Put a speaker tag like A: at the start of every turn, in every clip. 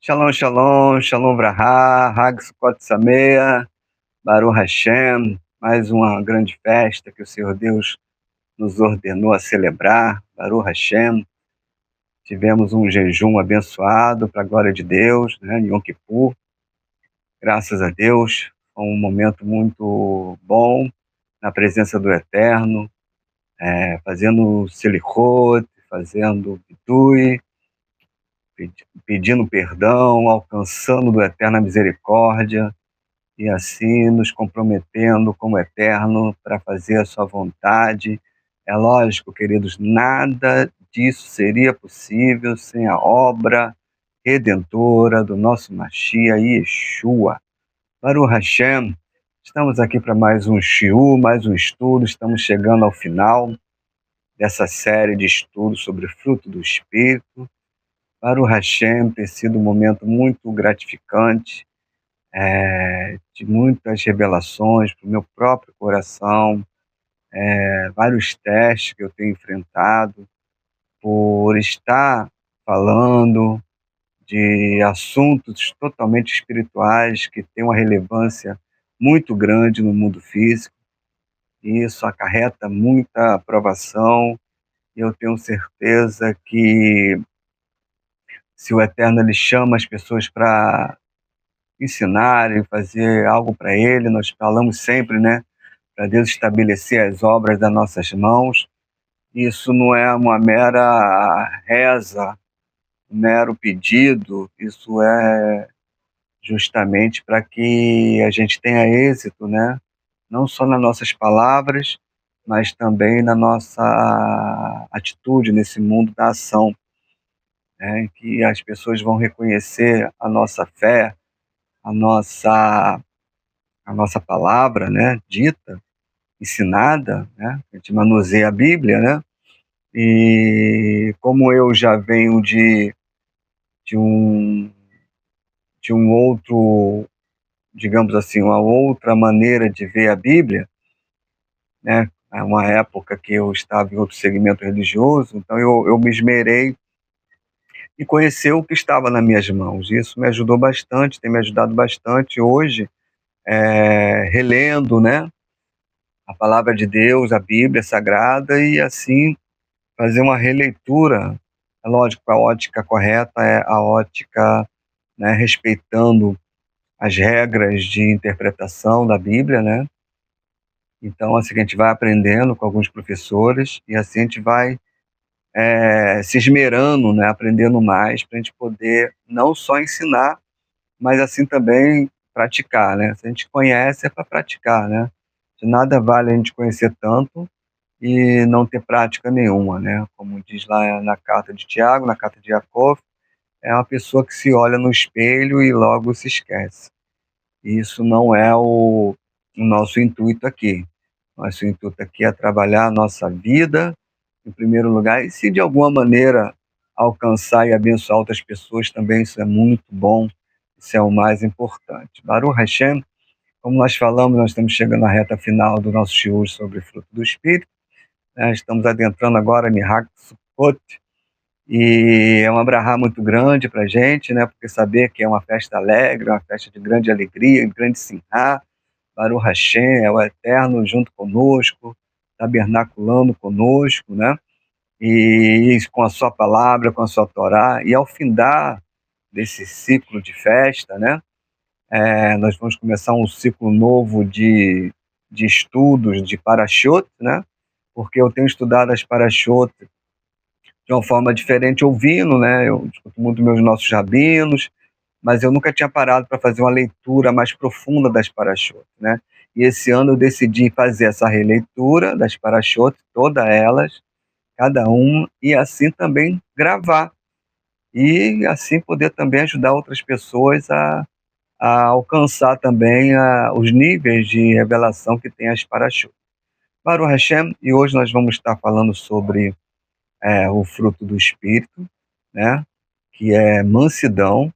A: Shalom, shalom, shalom Vrahá, Hag Sukkot Sameach, Baruch Hashem, mais uma grande festa que o Senhor Deus nos ordenou a celebrar, Baruch Hashem. Tivemos um jejum abençoado para a glória de Deus, né, Yom Kippur, graças a Deus, foi um momento muito bom, na presença do Eterno, fazendo selichot, fazendo vidui, pedindo perdão, alcançando do Eterno a misericórdia, e assim nos comprometendo como eterno para fazer a sua vontade. É lógico, queridos, nada disso seria possível sem a obra redentora do nosso Mashiach Yeshua. Baruch Hashem, estamos aqui para mais um shiur, mais um estudo, estamos chegando ao final dessa série de estudos sobre fruto do Espírito. Baruch Hashem, tem sido um momento muito gratificante, de muitas revelações para o meu próprio coração, vários testes que eu tenho enfrentado por estar falando de assuntos totalmente espirituais que têm uma relevância muito grande no mundo físico, e isso acarreta muita aprovação, e eu tenho certeza que se o Eterno ele chama as pessoas para ensinarem, fazer algo para ele, nós falamos sempre, né, para Deus estabelecer as obras das nossas mãos. Isso não é uma mera reza, um mero pedido, isso é justamente para que a gente tenha êxito, né? Não só nas nossas palavras, mas também na nossa atitude nesse mundo da ação, né? Em que as pessoas vão reconhecer a nossa fé, a nossa, a nossa palavra, né, dita, ensinada, né? A gente manuseia a Bíblia, né? E como eu já venho de um, de um outro, digamos assim, uma outra maneira de ver a Bíblia, né? É uma época que eu estava em outro segmento religioso, então eu me esmerei em conhecer o que estava nas minhas mãos. Isso me ajudou bastante, tem me ajudado bastante hoje, relendo, né, a palavra de Deus, a Bíblia Sagrada, e assim fazer uma releitura. É lógico, a ótica correta é a ótica, né, respeitando as regras de interpretação da Bíblia, né? Então, assim, a gente vai aprendendo com alguns professores e assim a gente vai se esmerando, né, aprendendo mais para a gente poder não só ensinar, mas assim também praticar, né? Se a gente conhece é para praticar, né? De nada vale a gente conhecer tanto e não ter prática nenhuma, né? Como diz lá na carta de Tiago, na carta de Jacó, é uma pessoa que se olha no espelho e logo se esquece. E isso não é o nosso intuito aqui. Nosso intuito aqui é trabalhar a nossa vida, em primeiro lugar, e se de alguma maneira alcançar e abençoar outras pessoas também, isso é muito bom, isso é o mais importante. Baruch Hashem, como nós falamos, nós estamos chegando à reta final do nosso shiur sobre fruto do Espírito, né? Estamos adentrando agora em Hag Sukkot, e é uma brahá muito grande para a gente, né? Porque saber que é uma festa alegre, uma festa de grande alegria, de grande simchá, Baruch Hashem, é o Eterno junto conosco, tabernaculando conosco, né? E com a sua palavra, com a sua Torá, e ao findar desse ciclo de festa, né? Nós vamos começar um ciclo novo de estudos de Parashot, né? Porque eu tenho estudado as Parashot de uma forma diferente, ouvindo, né? Eu escuto muito meus nossos rabinos, mas eu nunca tinha parado para fazer uma leitura mais profunda das Parashot, né? E esse ano eu decidi fazer essa releitura das Parashot, todas elas, cada uma, e assim também gravar. E assim poder também ajudar outras pessoas a alcançar também os níveis de revelação que tem as Parashot. Baruch Hashem, e hoje nós vamos estar falando sobre o fruto do Espírito, né? Que é mansidão,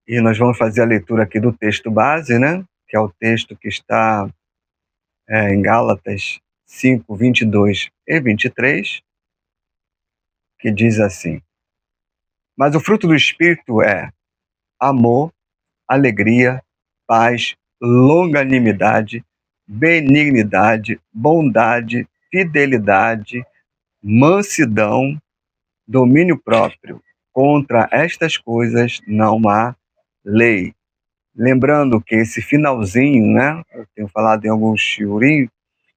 A: e nós vamos fazer a leitura aqui do texto base, né? Que é o texto que está em Gálatas 5, 22 e 23, que diz assim: Mas o fruto do Espírito é amor, alegria, paz, longanimidade, benignidade, bondade, fidelidade, mansidão, domínio próprio. Contra estas coisas não há lei. Lembrando que esse finalzinho, né? Eu tenho falado em alguns shiurim,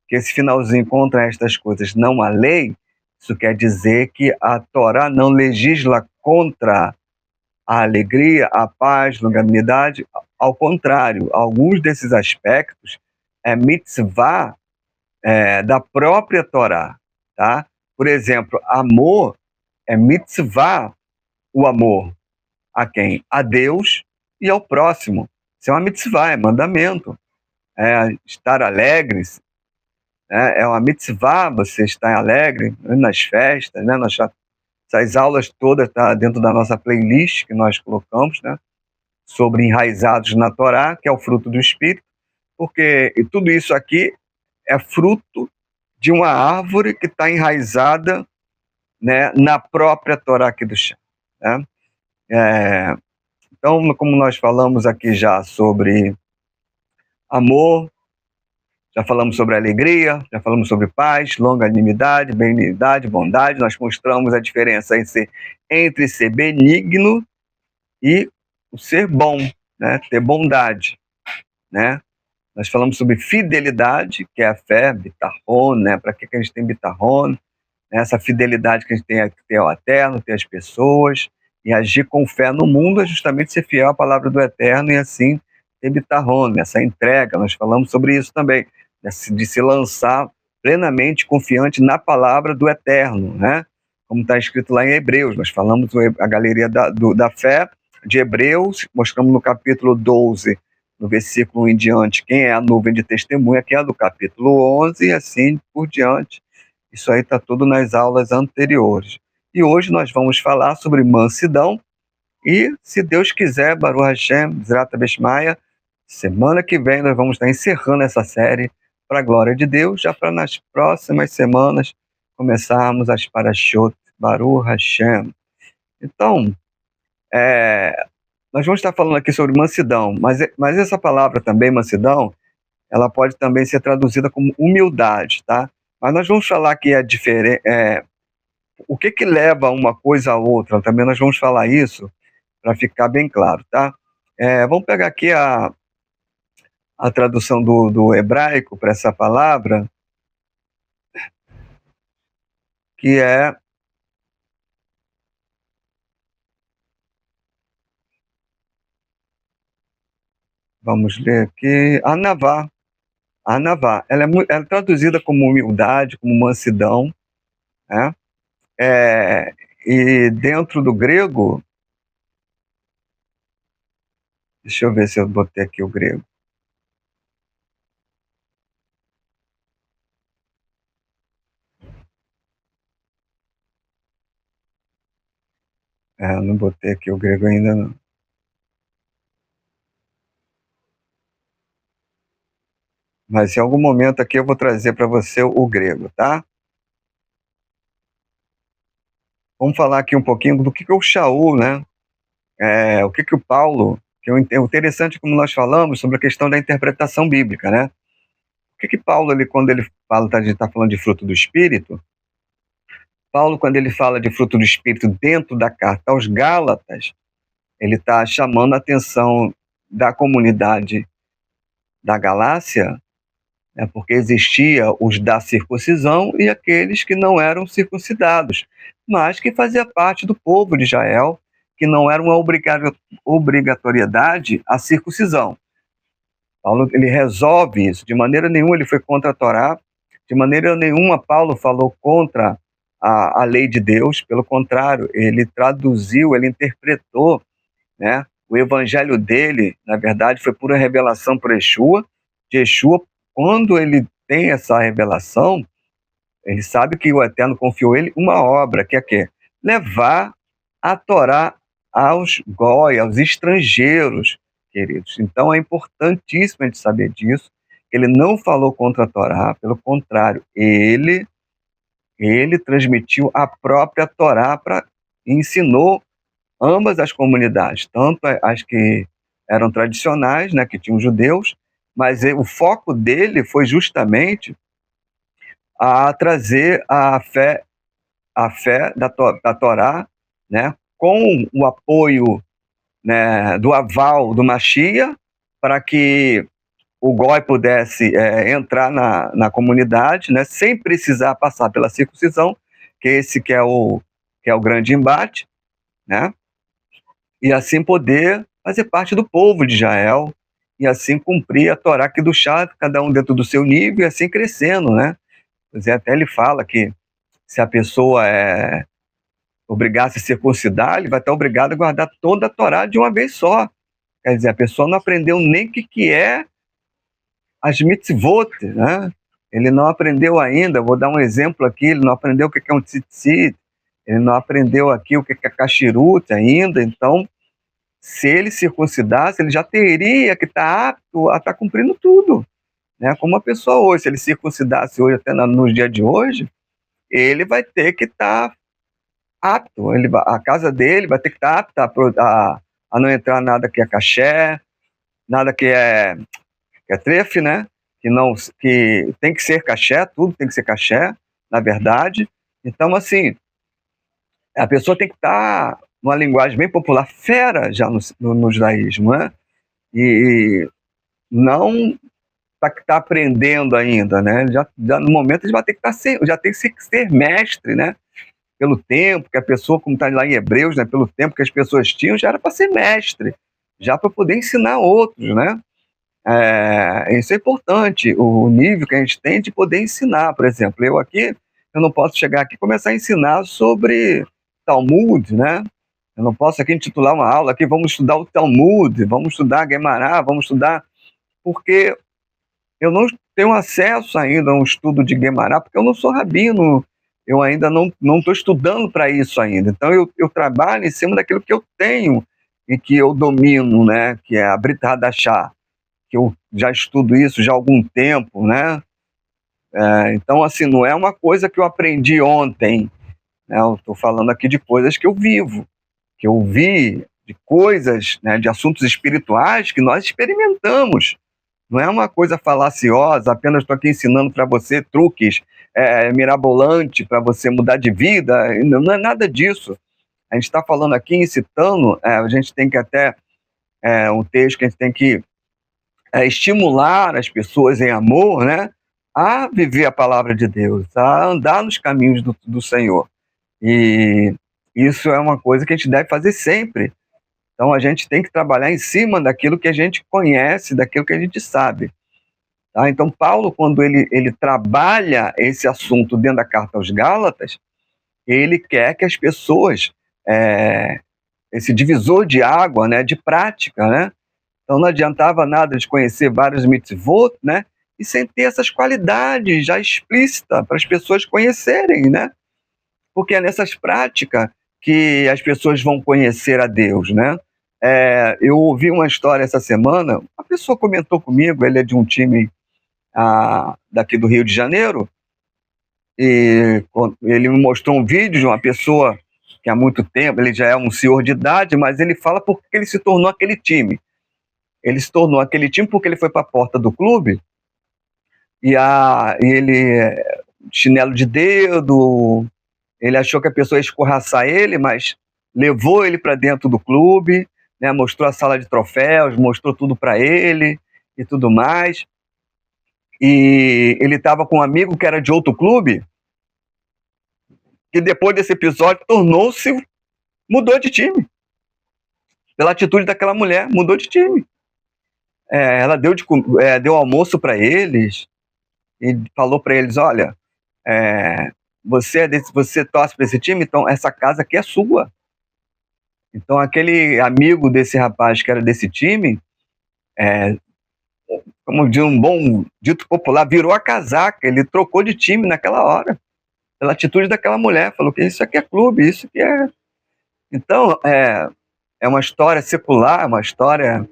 A: que esse finalzinho contra estas coisas não há lei, isso quer dizer que a Torá não legisla contra a alegria, a paz, longanimidade. Ao contrário, alguns desses aspectos é mitzvah da própria Torá, tá? Por exemplo, amor é mitzvah, o amor a quem? A Deus e ao próximo. Isso é uma mitzvah, é mandamento. É estar alegres, né? É uma mitzvah você estar alegre nas festas, né? Essas aulas todas estão dentro da nossa playlist que nós colocamos, né? Sobre enraizados na Torá, que é o fruto do Espírito, porque e tudo isso aqui é fruto de uma árvore que está enraizada, né, na própria Torá aqui do chão. Né? Então, como nós falamos aqui já sobre amor, já falamos sobre alegria, já falamos sobre paz, longanimidade, benignidade, bondade, nós mostramos a diferença entre ser benigno e o ser bom, né? Ter bondade, né? Nós falamos sobre fidelidade, que é a fé, bitachon, né? Para que a gente tem bitachon? Essa fidelidade que a gente tem que ter ao Eterno, ter as pessoas, e agir com fé no mundo é justamente ser fiel à palavra do Eterno e assim ter bitachon, essa entrega. Nós falamos sobre isso também, de se lançar plenamente confiante na palavra do Eterno, né? Como está escrito lá em Hebreus. Nós falamos a galeria da fé de Hebreus, mostramos no capítulo 12, no versículo 1 em diante, quem é a nuvem de testemunha, que é do capítulo 11, e assim por diante. Isso aí está tudo nas aulas anteriores. E hoje nós vamos falar sobre mansidão e, se Deus quiser, Baruch Hashem, Zrata Beshmaya, semana que vem nós vamos estar encerrando essa série para a glória de Deus, já para nas próximas semanas começarmos as Parashot Baruch Hashem. Então, nós vamos estar falando aqui sobre mansidão, mas essa palavra também, mansidão, ela pode também ser traduzida como humildade, tá? Mas nós vamos falar que é diferente, o que leva uma coisa a outra, também nós vamos falar isso para ficar bem claro, tá? Vamos pegar aqui a tradução do hebraico para essa palavra, que é, vamos ler aqui, anavá. Anavá, ela é traduzida como humildade, como mansidão, né? E dentro do grego, deixa eu ver se eu botei aqui o grego. Não botei aqui o grego ainda não. Mas em algum momento aqui eu vou trazer para você o grego, tá? Vamos falar aqui um pouquinho do que o Shaul, né? O que o Paulo, que é interessante como nós falamos sobre a questão da interpretação bíblica, né? O que Paulo, quando ele fala, a gente está falando de fruto do Espírito, Paulo, quando ele fala de fruto do Espírito dentro da carta aos Gálatas, ele está chamando a atenção da comunidade da Galácia, né, porque existia os da circuncisão e aqueles que não eram circuncidados, mas que fazia parte do povo de Israel, que não era uma obrigatoriedade a circuncisão. Paulo ele resolve isso. De maneira nenhuma ele foi contra a Torá, de maneira nenhuma Paulo falou contra a lei de Deus, pelo contrário, ele traduziu, ele interpretou, né? O evangelho dele, na verdade, foi pura revelação por Yeshua. Yeshua, quando ele tem essa revelação, ele sabe que o Eterno confiou ele uma obra, que é quê? Levar a Torá aos goi, aos estrangeiros, queridos. Então é importantíssimo a gente saber disso. Ele não falou contra a Torá, pelo contrário, ele transmitiu a própria Torá e ensinou ambas as comunidades, tanto as que eram tradicionais, né, que tinham judeus, mas o foco dele foi justamente a trazer a fé da Torá, né, com o apoio, né, do aval do Mashiach, para que o Goi pudesse entrar na comunidade, né, sem precisar passar pela circuncisão, que esse que é o grande embate, né, e assim poder fazer parte do povo de Israel, e assim cumprir a Torá que do chá, cada um dentro do seu nível, e assim crescendo, né. Pois é, até ele fala que se a pessoa obrigar a se circuncidar, ele vai estar obrigado a guardar toda a Torá de uma vez só. Quer dizer, a pessoa não aprendeu nem o que é as mitzvot, né? Ele não aprendeu ainda, vou dar um exemplo aqui, ele não aprendeu o que é um tzitzit, ele não aprendeu aqui o que é kashrut ainda, então, se ele circuncidasse, ele já teria que estar apto a estar cumprindo tudo, né? Como a pessoa hoje, se ele circuncidasse hoje, até no dia de hoje, ele vai ter que estar apto, a casa dele vai ter que estar apta a não entrar nada que é caché, nada que é trefe, né? Que tem que ser caché, tudo tem que ser caché, na verdade. Então, assim, a pessoa tem que estar, numa linguagem bem popular, fera já no judaísmo, né? E não tá aprendendo ainda, né? Já no momento ele vai ter que já tem que ser mestre, né? Pelo tempo que a pessoa, como está lá em Hebreus, né? Pelo tempo que as pessoas tinham, já era para ser mestre, já para poder ensinar outros, né? Isso é importante, o nível que a gente tem de poder ensinar. Por exemplo, eu não posso chegar aqui e começar a ensinar sobre Talmud, né? Eu não posso aqui intitular uma aula aqui, vamos estudar o Talmud, vamos estudar Guemará, vamos estudar, porque eu não tenho acesso ainda a um estudo de Guemará, porque eu não sou rabino, eu ainda não estou estudando para isso ainda. Então eu trabalho em cima daquilo que eu tenho e que eu domino, né? Que é a Brit Hadashah, que eu já estudo isso já há algum tempo, né? Então, assim, não é uma coisa que eu aprendi ontem, né? Eu estou falando aqui de coisas que eu vivo, que eu vi, de coisas, né, de assuntos espirituais que nós experimentamos. Não é uma coisa falaciosa, apenas estou aqui ensinando para você truques mirabolantes para você mudar de vida, não é nada disso. A gente está falando aqui, incitando, a gente tem que até, um texto que a gente tem que estimular as pessoas em amor, né, a viver a palavra de Deus, a andar nos caminhos do Senhor. E isso é uma coisa que a gente deve fazer sempre. Então a gente tem que trabalhar em cima daquilo que a gente conhece, daquilo que a gente sabe. Tá? Então Paulo, quando ele trabalha esse assunto dentro da carta aos Gálatas, ele quer que as pessoas, esse divisor de água, né, de prática, né? Então não adiantava nada de conhecer vários mitzvot, né? E sem ter essas qualidades já explícitas para as pessoas conhecerem, né? Porque é nessas práticas que as pessoas vão conhecer a Deus, né? Eu ouvi uma história essa semana, uma pessoa comentou comigo, ele é de um time daqui do Rio de Janeiro, e ele me mostrou um vídeo de uma pessoa que há muito tempo, ele já é um senhor de idade, mas ele fala por que ele se tornou aquele time. Ele se tornou aquele time porque ele foi para a porta do clube e ele, chinelo de dedo, ele achou que a pessoa ia escorraçar ele, mas levou ele para dentro do clube, né, mostrou a sala de troféus, mostrou tudo para ele e tudo mais. E ele estava com um amigo que era de outro clube, que depois desse episódio mudou de time. Pela atitude daquela mulher, mudou de time. Ela deu almoço para eles e falou para eles: olha, você torce para esse time, então essa casa aqui é sua. Então aquele amigo desse rapaz que era desse time, como de um bom dito popular, virou a casaca, ele trocou de time naquela hora, pela atitude daquela mulher, falou que isso aqui é clube, isso aqui é... Então, é uma história secular, uma história,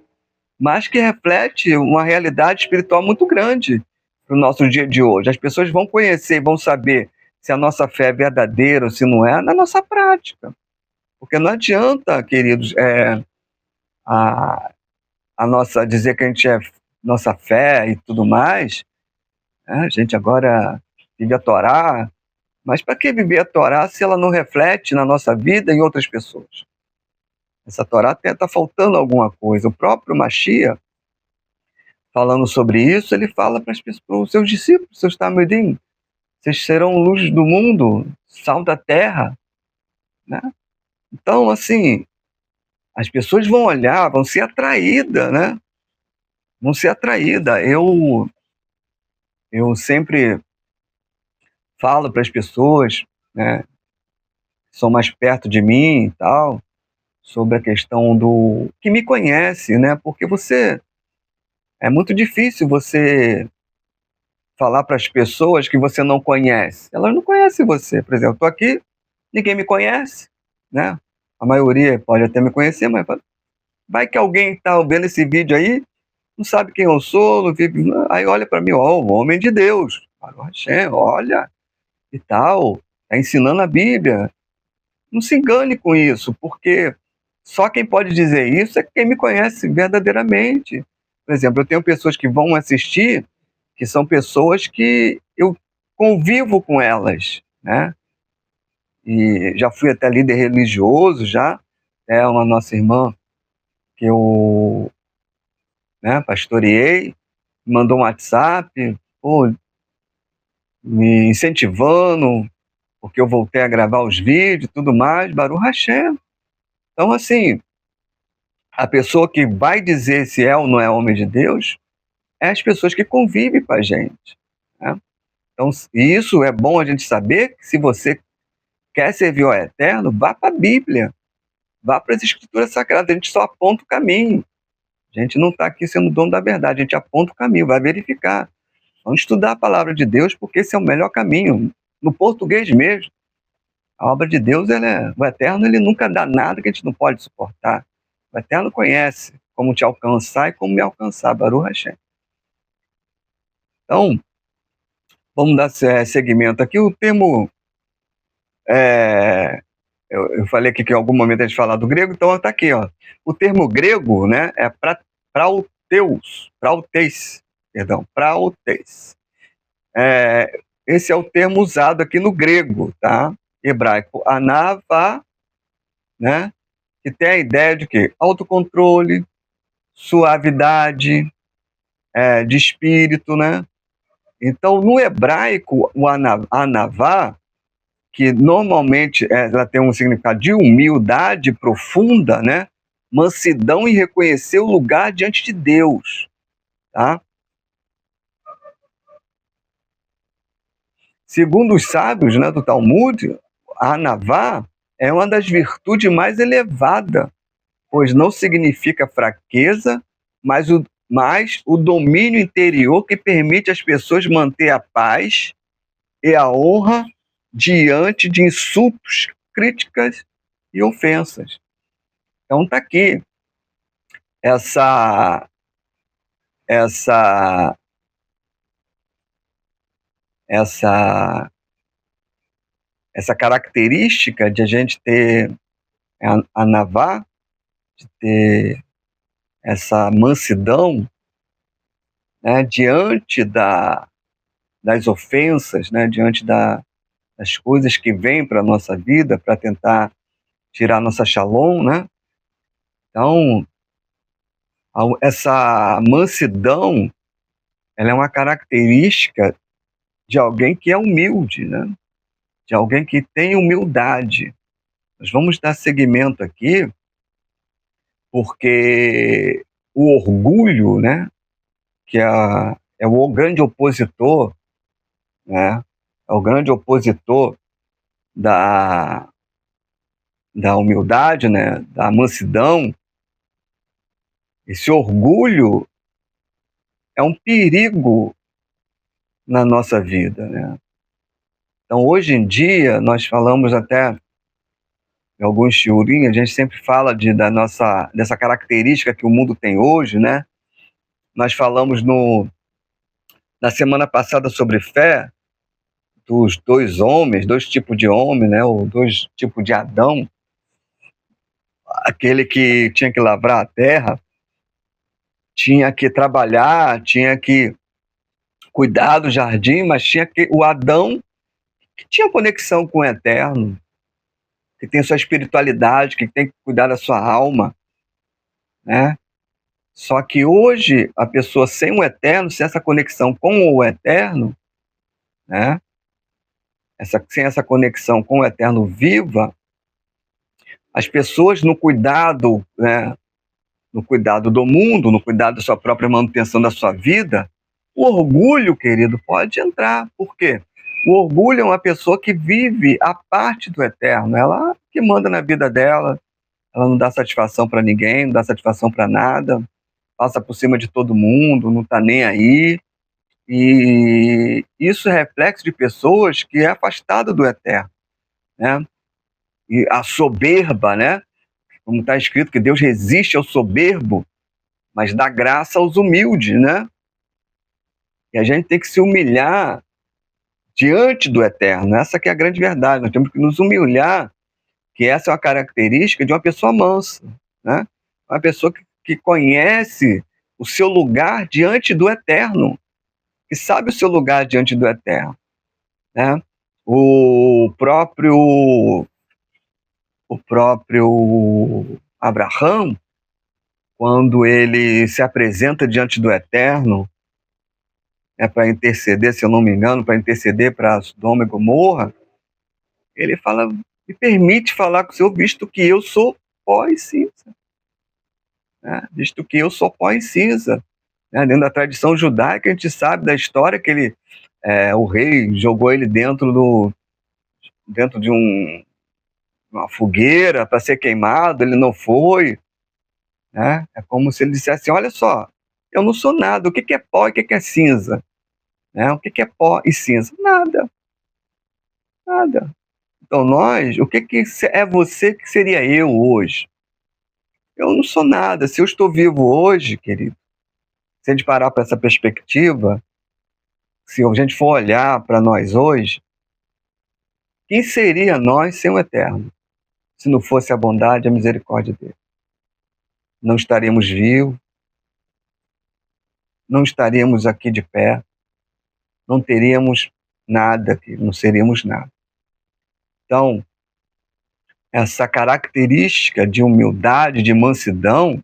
A: mas que reflete uma realidade espiritual muito grande para o nosso dia de hoje. As pessoas vão conhecer, vão saber se a nossa fé é verdadeira ou se não é, na nossa prática. Porque não adianta, queridos, a, a nossa dizer que a gente é nossa fé e tudo mais, né? A gente agora vive a Torá, mas para que viver a Torá se ela não reflete na nossa vida em outras pessoas? Essa Torá está faltando alguma coisa. O próprio Mashiach, falando sobre isso, ele fala para os seus discípulos, seus talmidim, vocês serão luz do mundo, sal da terra, né? Então, assim, as pessoas vão olhar, vão ser atraídas, né? Vão ser atraídas. Eu sempre falo para as pessoas, né, que são mais perto de mim e tal, sobre a questão do que me conhece, né? Porque é muito difícil você falar para as pessoas que você não conhece. Elas não conhecem você. Por exemplo, estou aqui, ninguém me conhece, né? A maioria pode até me conhecer, mas vai que alguém está vendo esse vídeo aí, não sabe quem eu sou, não vive, aí olha para mim, ó, o homem de Deus, Hashem, olha, e tal, está ensinando a Bíblia. Não se engane com isso, porque só quem pode dizer isso é quem me conhece verdadeiramente. Por exemplo, eu tenho pessoas que vão assistir, que são pessoas que eu convivo com elas, né? E já fui até líder religioso, já, é uma nossa irmã que eu, né, pastoreei, mandou um WhatsApp, pô, me incentivando, porque eu voltei a gravar os vídeos e tudo mais, Baruch Hashem. Então, assim, a pessoa que vai dizer se é ou não é homem de Deus é as pessoas que convivem com a gente, né? Então, isso é bom a gente saber que se você quer servir ao Eterno, vá para a Bíblia, vá para as Escrituras Sagradas, a gente só aponta o caminho. A gente não está aqui sendo dono da verdade, a gente aponta o caminho, vai verificar. Vamos estudar a palavra de Deus, porque esse é o melhor caminho. No português mesmo, a obra de Deus, o Eterno, ele nunca dá nada que a gente não pode suportar. O Eterno conhece como te alcançar e como me alcançar, Baruch Hashem. Então, vamos dar seguimento aqui. O termo, eu falei aqui que em algum momento a gente fala do grego, então está aqui, ó. O termo grego, né, é praoteis, praoteis. Esse é o termo usado aqui no grego, tá? Hebraico, anava, né? Que tem a ideia de quê? Autocontrole, suavidade, de espírito, né? Então, no hebraico, o anavá, que normalmente ela tem um significado de humildade profunda, né? Mansidão e reconhecer o lugar diante de Deus, tá? Segundo os sábios, né, do Talmud, a anavá é uma das virtudes mais elevadas, pois não significa fraqueza, mas o domínio interior que permite às pessoas manter a paz e a honra diante de insultos, críticas e ofensas. Então está aqui essa essa essa essa característica de a gente ter a navá, de ter essa mansidão, né, diante das ofensas, né, diante das coisas que vêm para a nossa vida para tentar tirar nossa shalom, né? Então, essa mansidão, ela é uma característica de alguém que é humilde, né? De alguém que tem humildade. Nós vamos dar seguimento aqui, porque o orgulho, né, que é o grande opositor, né, é o grande opositor da, da humildade, né, da mansidão. Esse orgulho é um perigo na nossa vida, né? Então, hoje em dia, nós falamos até em alguns shiurim, a gente sempre fala dessa característica que o mundo tem hoje, né? Nós falamos na semana passada sobre fé, dos dois homens, dois tipos de homem, né? Ou dois tipos de Adão. aquele que tinha que lavrar a terra, tinha que trabalhar, tinha que cuidar do jardim, mas tinha que o Adão que tinha conexão com o eterno, que tem sua espiritualidade, que tem que cuidar da sua alma, né? Só que hoje a pessoa sem o eterno, sem essa conexão com o eterno, né? Sem essa conexão com o eterno viva, as pessoas no cuidado, né? No cuidado do mundo, no cuidado da sua própria manutenção da sua vida, o orgulho, querido, pode entrar. Por quê? O orgulho é uma pessoa que vive a parte do eterno, ela que manda na vida dela, ela não dá satisfação para ninguém, não dá satisfação para nada, passa por cima de todo mundo, não está nem aí. E isso é reflexo de pessoas que é afastado do eterno, né? E a soberba, né? Como está escrito que Deus resiste ao soberbo, mas dá graça aos humildes, né? E a gente tem que se humilhar diante do eterno. Essa que é a grande verdade. Nós temos que nos humilhar, que essa é uma característica de uma pessoa mansa, né? Uma pessoa que conhece o seu lugar diante do eterno, que sabe o seu lugar diante do eterno, né? O próprio Abraão, quando ele se apresenta diante do eterno, para interceder, se eu não me engano, para interceder para Sodoma e Gomorra, ele fala, me permite falar com o Senhor, visto que eu sou pó e cinza, né? Visto que eu sou pó e cinza, né? Dentro da tradição judaica, a gente sabe da história que o rei jogou ele dentro de uma fogueira para ser queimado, ele não foi, né? É como se ele dissesse, olha só, eu não sou nada, o que é pó e o que é cinza? Né? O que é pó e cinza? Nada, nada. Então o que é você que seria eu hoje? Eu não sou nada. Se eu estou vivo hoje, querido, se a gente parar para essa perspectiva, se a gente for olhar para nós hoje, quem seria nós sem o Eterno? Se não fosse a bondade e a misericórdia dele. Não estaríamos vivos, não estaríamos aqui de pé, não teríamos nada aqui, não seríamos nada. Então, essa característica de humildade, de mansidão,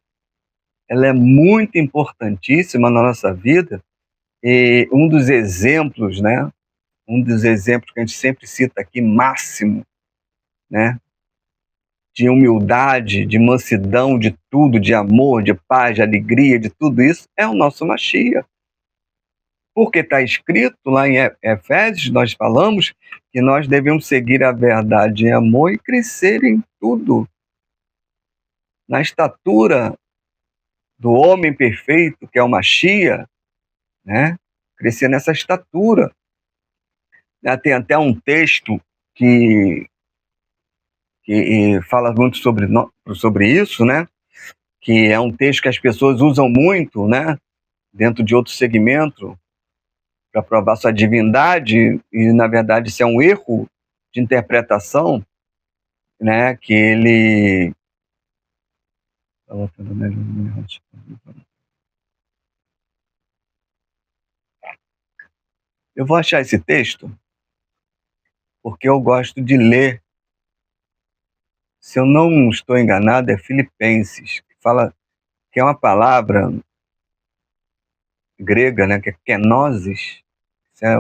A: ela é muito importantíssima na nossa vida. E um dos exemplos, né? Um dos exemplos que a gente sempre cita aqui, máximo, né? De humildade, de mansidão, de tudo, de amor, de paz, de alegria, de tudo isso, é o nosso Mashiach. Porque está escrito lá em Efésios, nós falamos que nós devemos seguir a verdade em amor e crescer em tudo, na estatura do homem perfeito, que é o Mashiach, né? Crescer nessa estatura. Tem até um texto que fala muito sobre isso, né? Que é um texto que as pessoas usam muito, né? Dentro de outro segmento, para provar sua divindade, e na verdade isso é um erro de interpretação, né? Que ele... Eu vou achar esse texto, porque eu gosto de ler. Se eu não estou enganado, é Filipenses, que fala que é uma palavra grega, né, que é kenosis. Isso é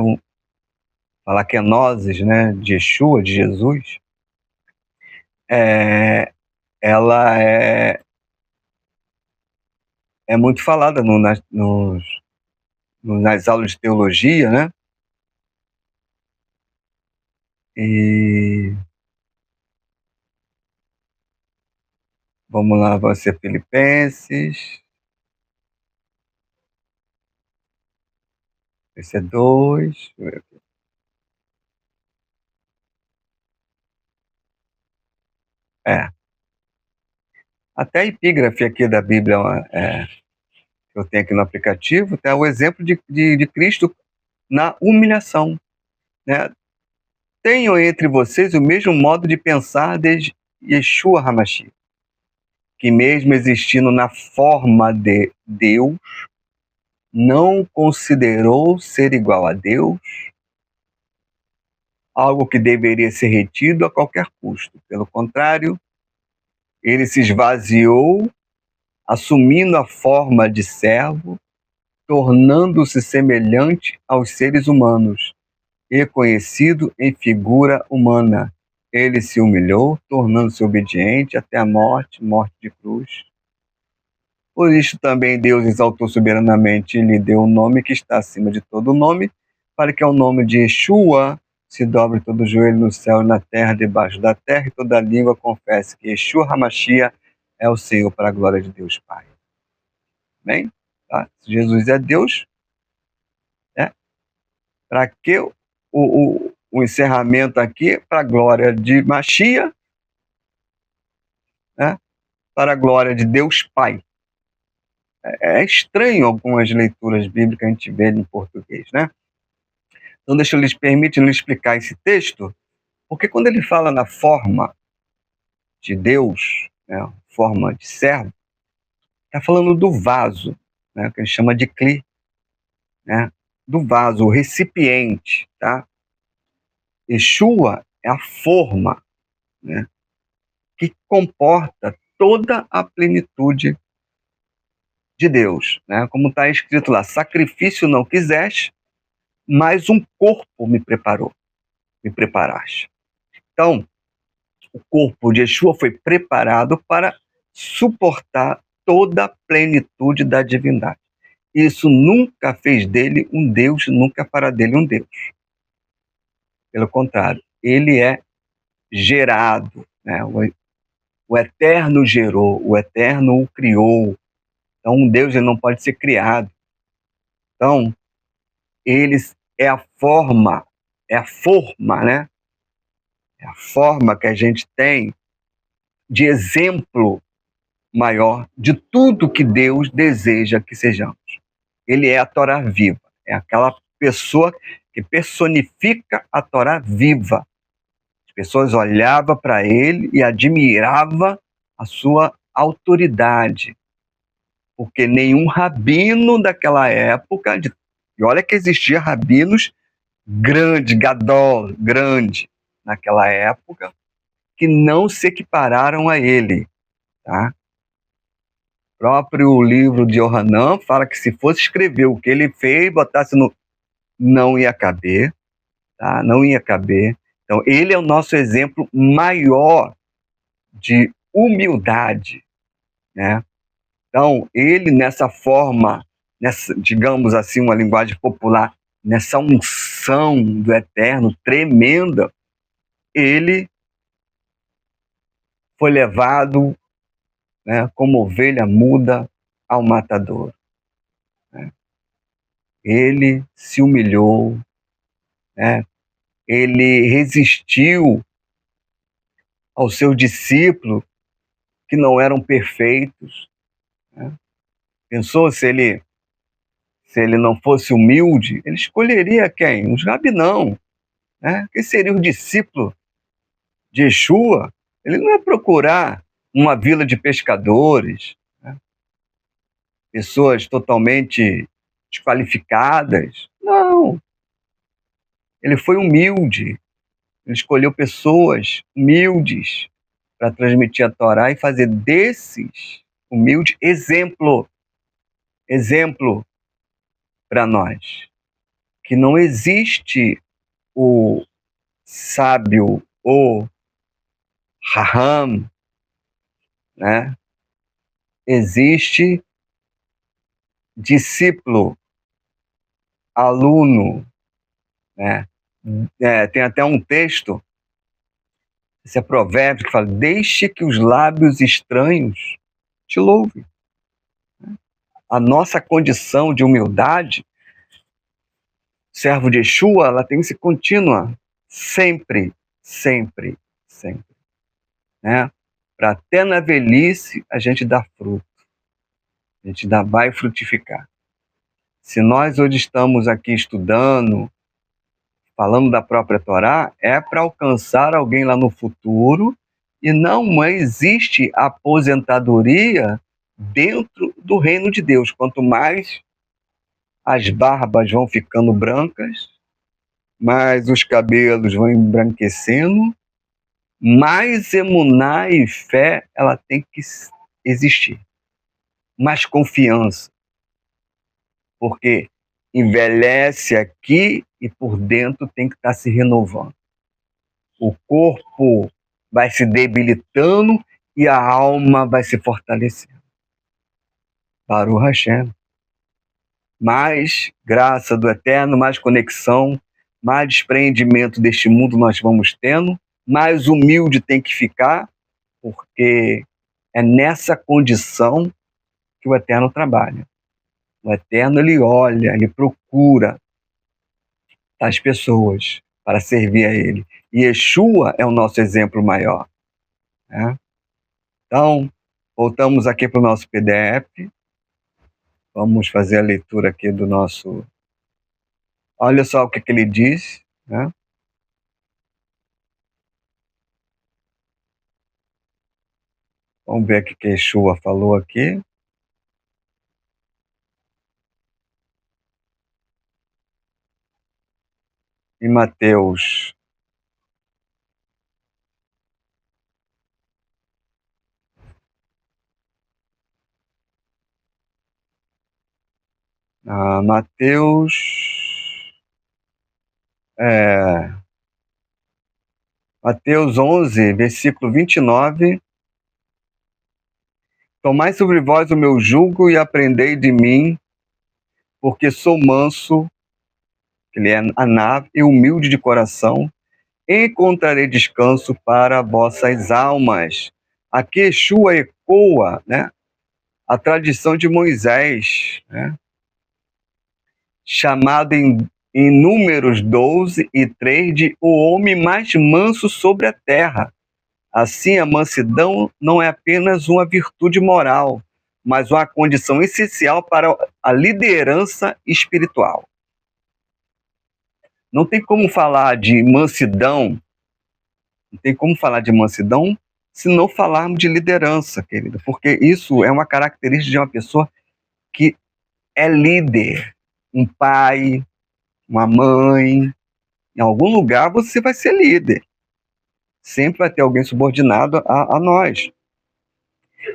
A: falar kenosis, né, de Yeshua, de Jesus. Ela é muito falada nas aulas de teologia, né? E vamos lá, vai ser Filipenses. Esse é 2. Até a epígrafe aqui da Bíblia que eu tenho aqui no aplicativo, tem o exemplo de Cristo na humilhação, né? Tenham entre vocês o mesmo modo de pensar de Yeshua HaMashiach. que mesmo existindo na forma de Deus, não considerou ser igual a Deus algo que deveria ser retido a qualquer custo. Pelo contrário, ele se esvaziou, assumindo a forma de servo, tornando-se semelhante aos seres humanos e conhecido em figura humana. Ele se humilhou, tornando-se obediente até a morte, morte de cruz. Por isso também Deus exaltou soberanamente e lhe deu um nome que está acima de todo nome, para que ao nome de Yeshua se dobre todo o joelho no céu e na terra, debaixo da terra, e toda língua confesse que Yeshua HaMashiach é o Senhor, para a glória de Deus Pai. Amém? Tá? Se Jesus é Deus, né? Para que o encerramento aqui? Para a glória de Mashiach, né? Para a glória de Deus Pai. É estranho algumas leituras bíblicas a gente vê em português, né? Então, permite-me explicar esse texto, porque quando ele fala na forma de Deus, né, forma de servo, está falando do vaso, né, que ele chama de cli, né, do vaso, o recipiente, tá? Yeshua é a forma, né, que comporta toda a plenitude de Deus, né? Como está escrito lá, sacrifício não quiseste, mas um corpo me preparaste. Então, o corpo de Yeshua foi preparado para suportar toda a plenitude da divindade. Isso nunca fez dele um Deus, nunca fará dele um Deus. Pelo contrário, ele é gerado, né? O Eterno gerou, o Eterno o criou. Então, um Deus ele não pode ser criado. Então, ele é a forma, né? É a forma que a gente tem de exemplo maior de tudo que Deus deseja que sejamos. Ele é a Torá viva, é aquela pessoa que personifica a Torá viva. As pessoas olhavam para ele e admiravam a sua autoridade, porque nenhum rabino daquela época, e olha que existia rabinos grande, gadol, grande, naquela época, que não se equipararam a ele, tá? O próprio livro de Yohanan fala que se fosse escrever o que ele fez, botasse no... não ia caber, tá? Não ia caber. Então, ele é o nosso exemplo maior de humildade, né? Então, ele nessa forma, digamos assim, uma linguagem popular, nessa unção do Eterno tremenda, ele foi levado, né, como ovelha muda ao matador, né? Ele se humilhou, né? Ele resistiu aos seus discípulos que não eram perfeitos, né? Pensou se ele não fosse humilde, ele escolheria quem? Os rabinão, né? Quem seria o discípulo de Yeshua? Ele não ia procurar uma vila de pescadores, né? Pessoas totalmente desqualificadas. Não. Ele foi humilde. Ele escolheu pessoas humildes para transmitir a Torá e fazer desses humildes exemplo para nós. Que não existe o sábio, o raham, né? Existe discípulo, aluno, né? Tem até um texto, esse é Provérbios, que fala: deixe que os lábios estranhos te louvem. A nossa condição de humildade, servo de Yeshua, ela tem que ser contínua, sempre, sempre, sempre, né? Para até na velhice a gente dar fruto, a gente vai frutificar. Se nós hoje estamos aqui estudando, falando da própria Torá, é para alcançar alguém lá no futuro E não existe aposentadoria dentro do reino de Deus. Quanto mais as barbas vão ficando brancas, mais os cabelos vão embranquecendo, mais emuná e fé ela tem que existir. Mais confiança. Porque envelhece aqui e por dentro tem que estar se renovando. O corpo vai se debilitando e a alma vai se fortalecendo. Baruch Hashem. Mais graça do Eterno, mais conexão, mais despreendimento deste mundo nós vamos tendo, mais humilde tem que ficar, porque é nessa condição que o Eterno trabalha. O Eterno, ele olha, ele procura as pessoas para servir a ele. E Yeshua é o nosso exemplo maior. Né? Então, voltamos aqui para o nosso PDF. Vamos fazer a leitura aqui do nosso... Olha só o que ele diz. Né? Vamos ver o que Yeshua falou aqui. Em Mateus. Mateus 11, versículo 29. Tomai sobre vós o meu jugo e aprendei de mim, porque sou manso, ele é anável e humilde de coração, encontrarei descanso para vossas almas. Aqui Yeshua ecoa, né, a tradição de Moisés, né, chamado em Números 12 e 3 de o homem mais manso sobre a terra. Assim, a mansidão não é apenas uma virtude moral, mas uma condição essencial para a liderança espiritual. Não tem como falar de mansidão, se não falarmos de liderança, querida, porque isso é uma característica de uma pessoa que é líder, um pai, uma mãe. Em algum lugar você vai ser líder. Sempre vai ter alguém subordinado a nós.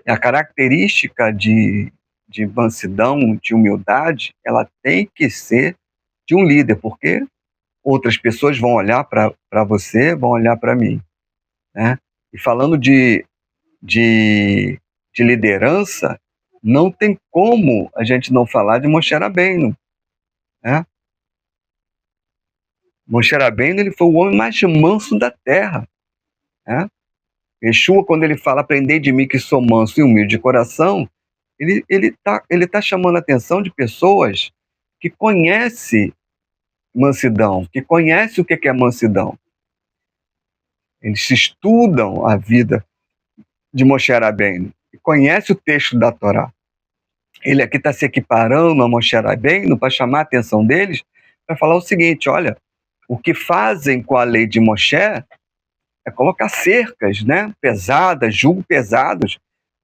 A: E a característica de mansidão, de humildade, ela tem que ser de um líder, porque outras pessoas vão olhar para você, vão olhar para mim. Né? E falando de liderança, não tem como a gente não falar de Moshe Rabbeinu. Né? Moshe Rabbeinu, ele foi o homem mais manso da terra. Né? Yeshua, quando ele fala, aprendei de mim que sou manso e humilde de coração, ele tá chamando a atenção de pessoas que conhecem mansidão, que conhecem o que é mansidão. Eles estudam a vida de Moshe Rabbeinu e conhecem o texto da Torá. Ele aqui está se equiparando a Moshe Rabbeinu para chamar a atenção deles, para falar o seguinte: olha, o que fazem com a lei de Moshe é colocar cercas, né, pesadas, jugo pesados,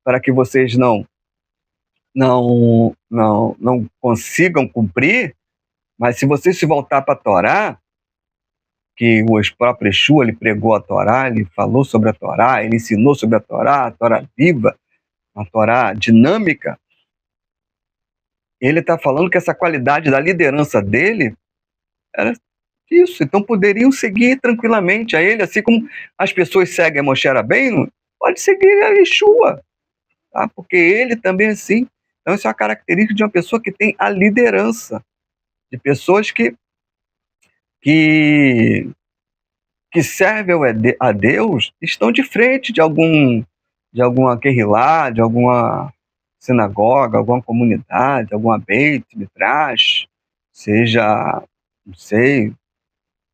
A: para que vocês não consigam cumprir. Mas se vocês se voltar para a Torá, que o próprio Yeshua, ele pregou a Torá, ele falou sobre a Torá, ele ensinou sobre a Torá viva, a Torá dinâmica, ele está falando que essa qualidade da liderança dele era isso. Então poderiam seguir tranquilamente a ele, assim como as pessoas seguem a Moshe Rabbeinu, pode seguir a Yeshua, tá? Porque ele também é assim. Então isso é uma característica de uma pessoa que tem a liderança, de pessoas que servem a Deus, estão de frente de alguma querrilá, de alguma sinagoga, alguma comunidade, alguma beit midrash, seja, não sei,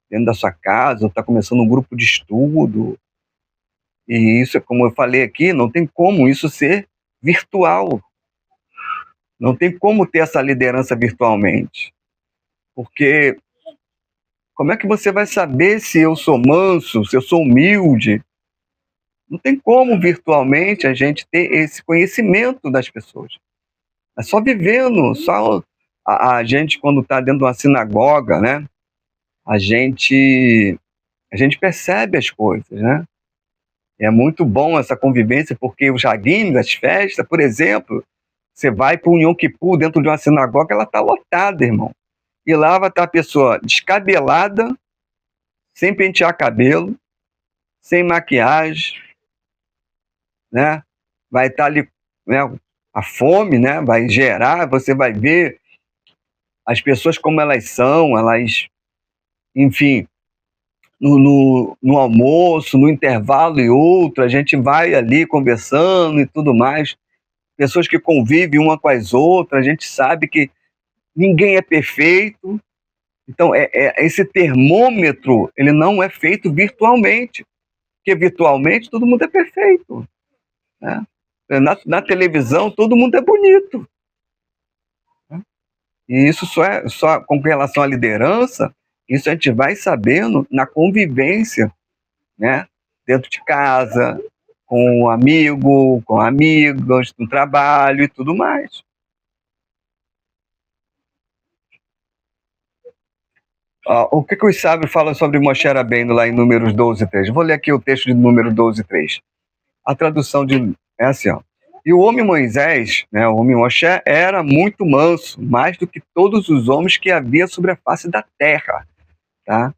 A: dentro da sua casa, ou está começando um grupo de estudo. E isso, como eu falei aqui, não tem como isso ser virtual. Não tem como ter essa liderança virtualmente. Porque como é que você vai saber se eu sou manso, se eu sou humilde, Não tem como virtualmente a gente ter esse conhecimento das pessoas. É só vivendo, só a gente quando está dentro de uma sinagoga, né? A gente percebe as coisas, né? É muito bom essa convivência, porque os raguinhos, as festas, por exemplo, você vai para um Yom Kippur dentro de uma sinagoga, ela está lotada, irmão. E lá vai estar a pessoa descabelada, sem pentear cabelo, sem maquiagem, né? Vai estar ali, né? A fome, né? Vai gerar, você vai ver as pessoas como elas são, elas, enfim, no almoço, no intervalo e outro, a gente vai ali conversando e tudo mais. Pessoas que convivem uma com as outras, a gente sabe que ninguém é perfeito. Então, esse termômetro, ele não é feito virtualmente, porque virtualmente todo mundo é perfeito, né? Na televisão todo mundo é bonito, né? E isso só com relação à liderança, isso a gente vai sabendo na convivência, né? Dentro de casa, com um amigo, com amigas, no trabalho e tudo mais. O que os sábios falam sobre Moshe Rabbeinu lá em Números 12:3? Vou ler aqui o texto de Números 12:3. A tradução é assim, ó. E o homem Moisés, né, o homem Moshe, era muito manso, mais do que todos os homens que havia sobre a face da terra, tá?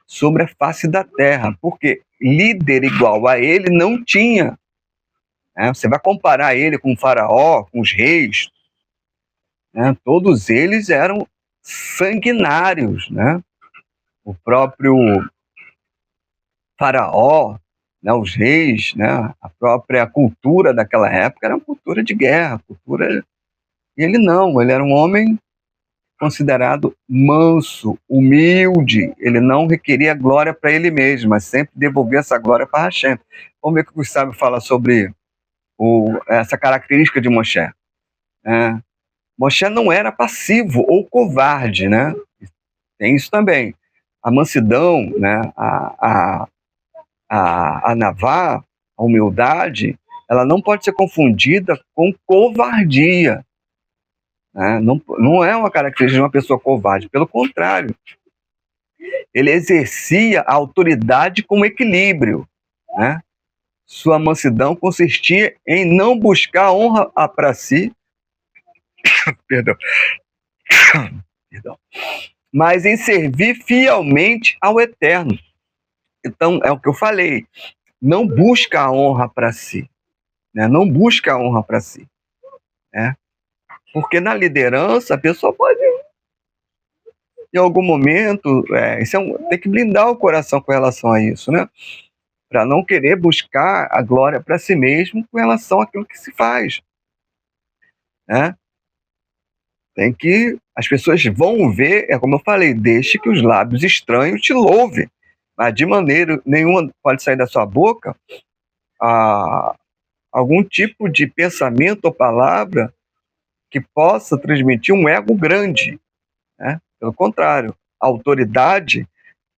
A: Sobre a face da terra, porque líder igual a ele não tinha, né? Você vai comparar ele com o faraó, com os reis, né? Todos eles eram sanguinários, né? O próprio faraó, né, os reis, né, a própria cultura daquela época era uma cultura de guerra, cultura. E ele não, ele era um homem considerado manso, humilde, ele não requeria glória para ele mesmo, mas sempre devolvia essa glória para Hashem. Vamos ver o que o sábio fala sobre essa característica de Moshe. Moshe não era passivo ou covarde, né? Tem isso também. A mansidão, né? A navá, a humildade, ela não pode ser confundida com covardia, né? Não é uma característica de uma pessoa covarde, pelo contrário, ele exercia a autoridade com equilíbrio, né? Sua mansidão consistia em não buscar honra para si, perdão, perdão, mas em servir fielmente ao Eterno. Então, é o que eu falei, não busca a honra para si, né? Não busca a honra para si, né? Porque na liderança a pessoa pode, em algum momento, tem que blindar o coração com relação a isso, né? Para não querer buscar a glória para si mesmo com relação àquilo que se faz, né? As pessoas vão ver, é como eu falei, deixe que os lábios estranhos te louvem, mas de maneira nenhuma pode sair da sua boca algum tipo de pensamento ou palavra que possa transmitir um ego grande, né? Pelo contrário, a autoridade,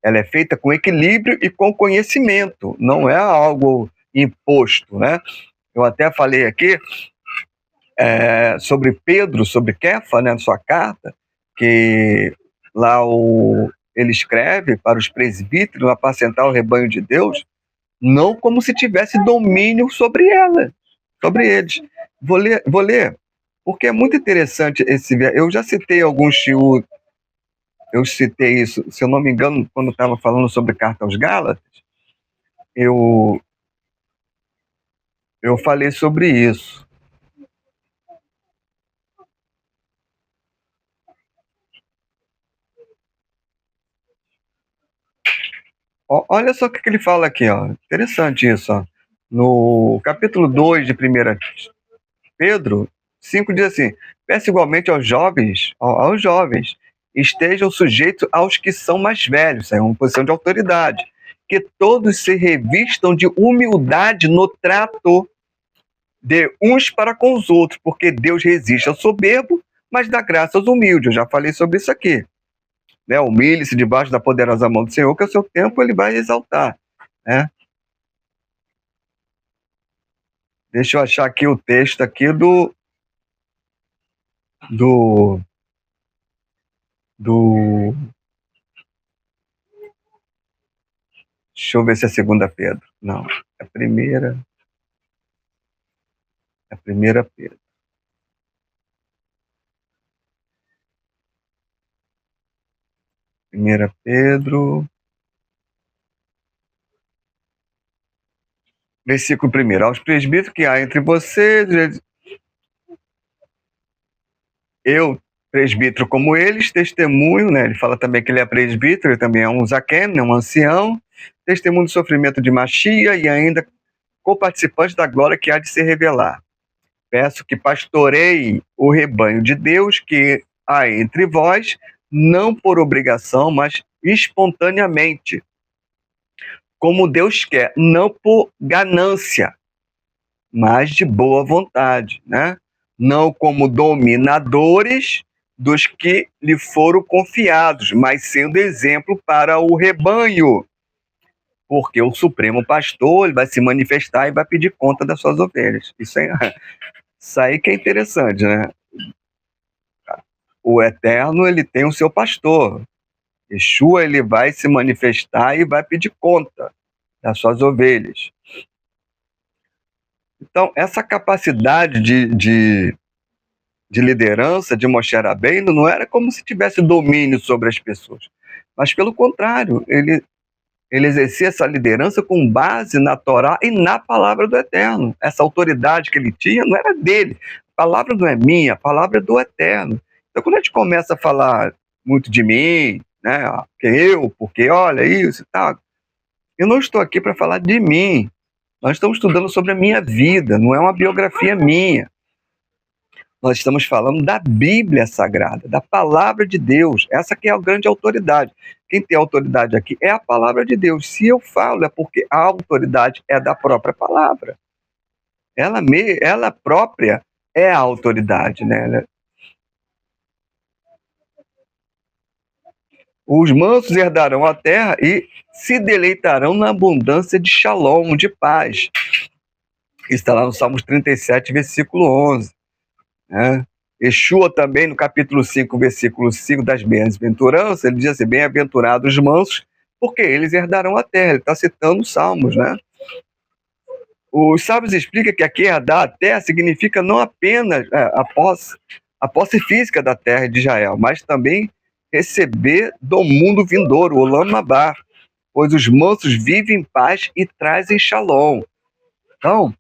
A: ela é feita com equilíbrio e com conhecimento, não é algo imposto, né? Eu até falei aqui sobre Pedro, sobre Kefa, né, na sua carta, que lá ele escreve para os presbíteros apacentar o rebanho de Deus, não como se tivesse domínio sobre eles. Vou ler, porque é muito interessante esse. Eu já citei alguns shiur, eu citei isso, se eu não me engano, quando estava falando sobre carta aos Gálatas, eu falei sobre isso. Olha só o que ele fala aqui, ó. Interessante isso, ó. No capítulo 2 de 1 Pedro 5 diz assim: peça igualmente aos jovens, estejam sujeitos aos que são mais velhos, é uma posição de autoridade, que todos se revistam de humildade no trato de uns para com os outros, porque Deus resiste ao soberbo, mas dá graça aos humildes. Eu já falei sobre isso aqui, né? Humilhe-se debaixo da poderosa mão do Senhor, que ao seu tempo ele vai exaltar, né? Deixa eu achar aqui o texto aqui do deixa eu ver se é 2 Pedro. Não, é primeira. É 1 Pedro. 1 Pedro, versículo 1. Aos presbíteros que há entre vocês, eu, presbítero como eles, testemunho, né? Ele fala também que ele é presbítero, ele também é um zaquém, né? Um ancião, testemunho do sofrimento de Machia e ainda coparticipante da glória que há de se revelar. Peço que pastoreie o rebanho de Deus que há entre vós, não por obrigação, mas espontaneamente, como Deus quer, não por ganância, mas de boa vontade, né? Não como dominadores dos que lhe foram confiados, mas sendo exemplo para o rebanho, porque o Supremo Pastor ele vai se manifestar e vai pedir conta das suas ovelhas. Isso aí que é interessante, né? O Eterno ele tem o seu pastor. Yeshua ele vai se manifestar e vai pedir conta das suas ovelhas. Então, essa capacidade de liderança de Moshe Rabbeinu não era como se tivesse domínio sobre as pessoas, mas pelo contrário, ele exercia essa liderança com base na Torá e na palavra do Eterno. Essa autoridade que ele tinha não era dele. A palavra não é minha, a palavra é do Eterno. Então, quando a gente começa a falar muito de mim, né, porque olha isso e tal, eu não estou aqui para falar de mim. Nós estamos estudando sobre a minha vida, não é uma biografia minha. Nós estamos falando da Bíblia Sagrada, da palavra de Deus. Essa que é a grande autoridade. Quem tem autoridade aqui é a palavra de Deus. Se eu falo, é porque a autoridade é da própria palavra. Ela própria é a autoridade, né? Os mansos herdarão a terra e se deleitarão na abundância de shalom, de paz. Está lá no Salmos 37, versículo 11. Né? Yeshua também, no capítulo 5, versículo 5 das bem-aventuranças, ele diz assim, bem-aventurados os mansos, porque eles herdarão a terra. Ele está citando os Salmos, né? Os sábios explicam que aqui herdar a terra significa não apenas a posse física da terra de Israel, mas também receber do mundo vindouro, o Olam Abá, pois os mansos vivem em paz e trazem shalom. Então,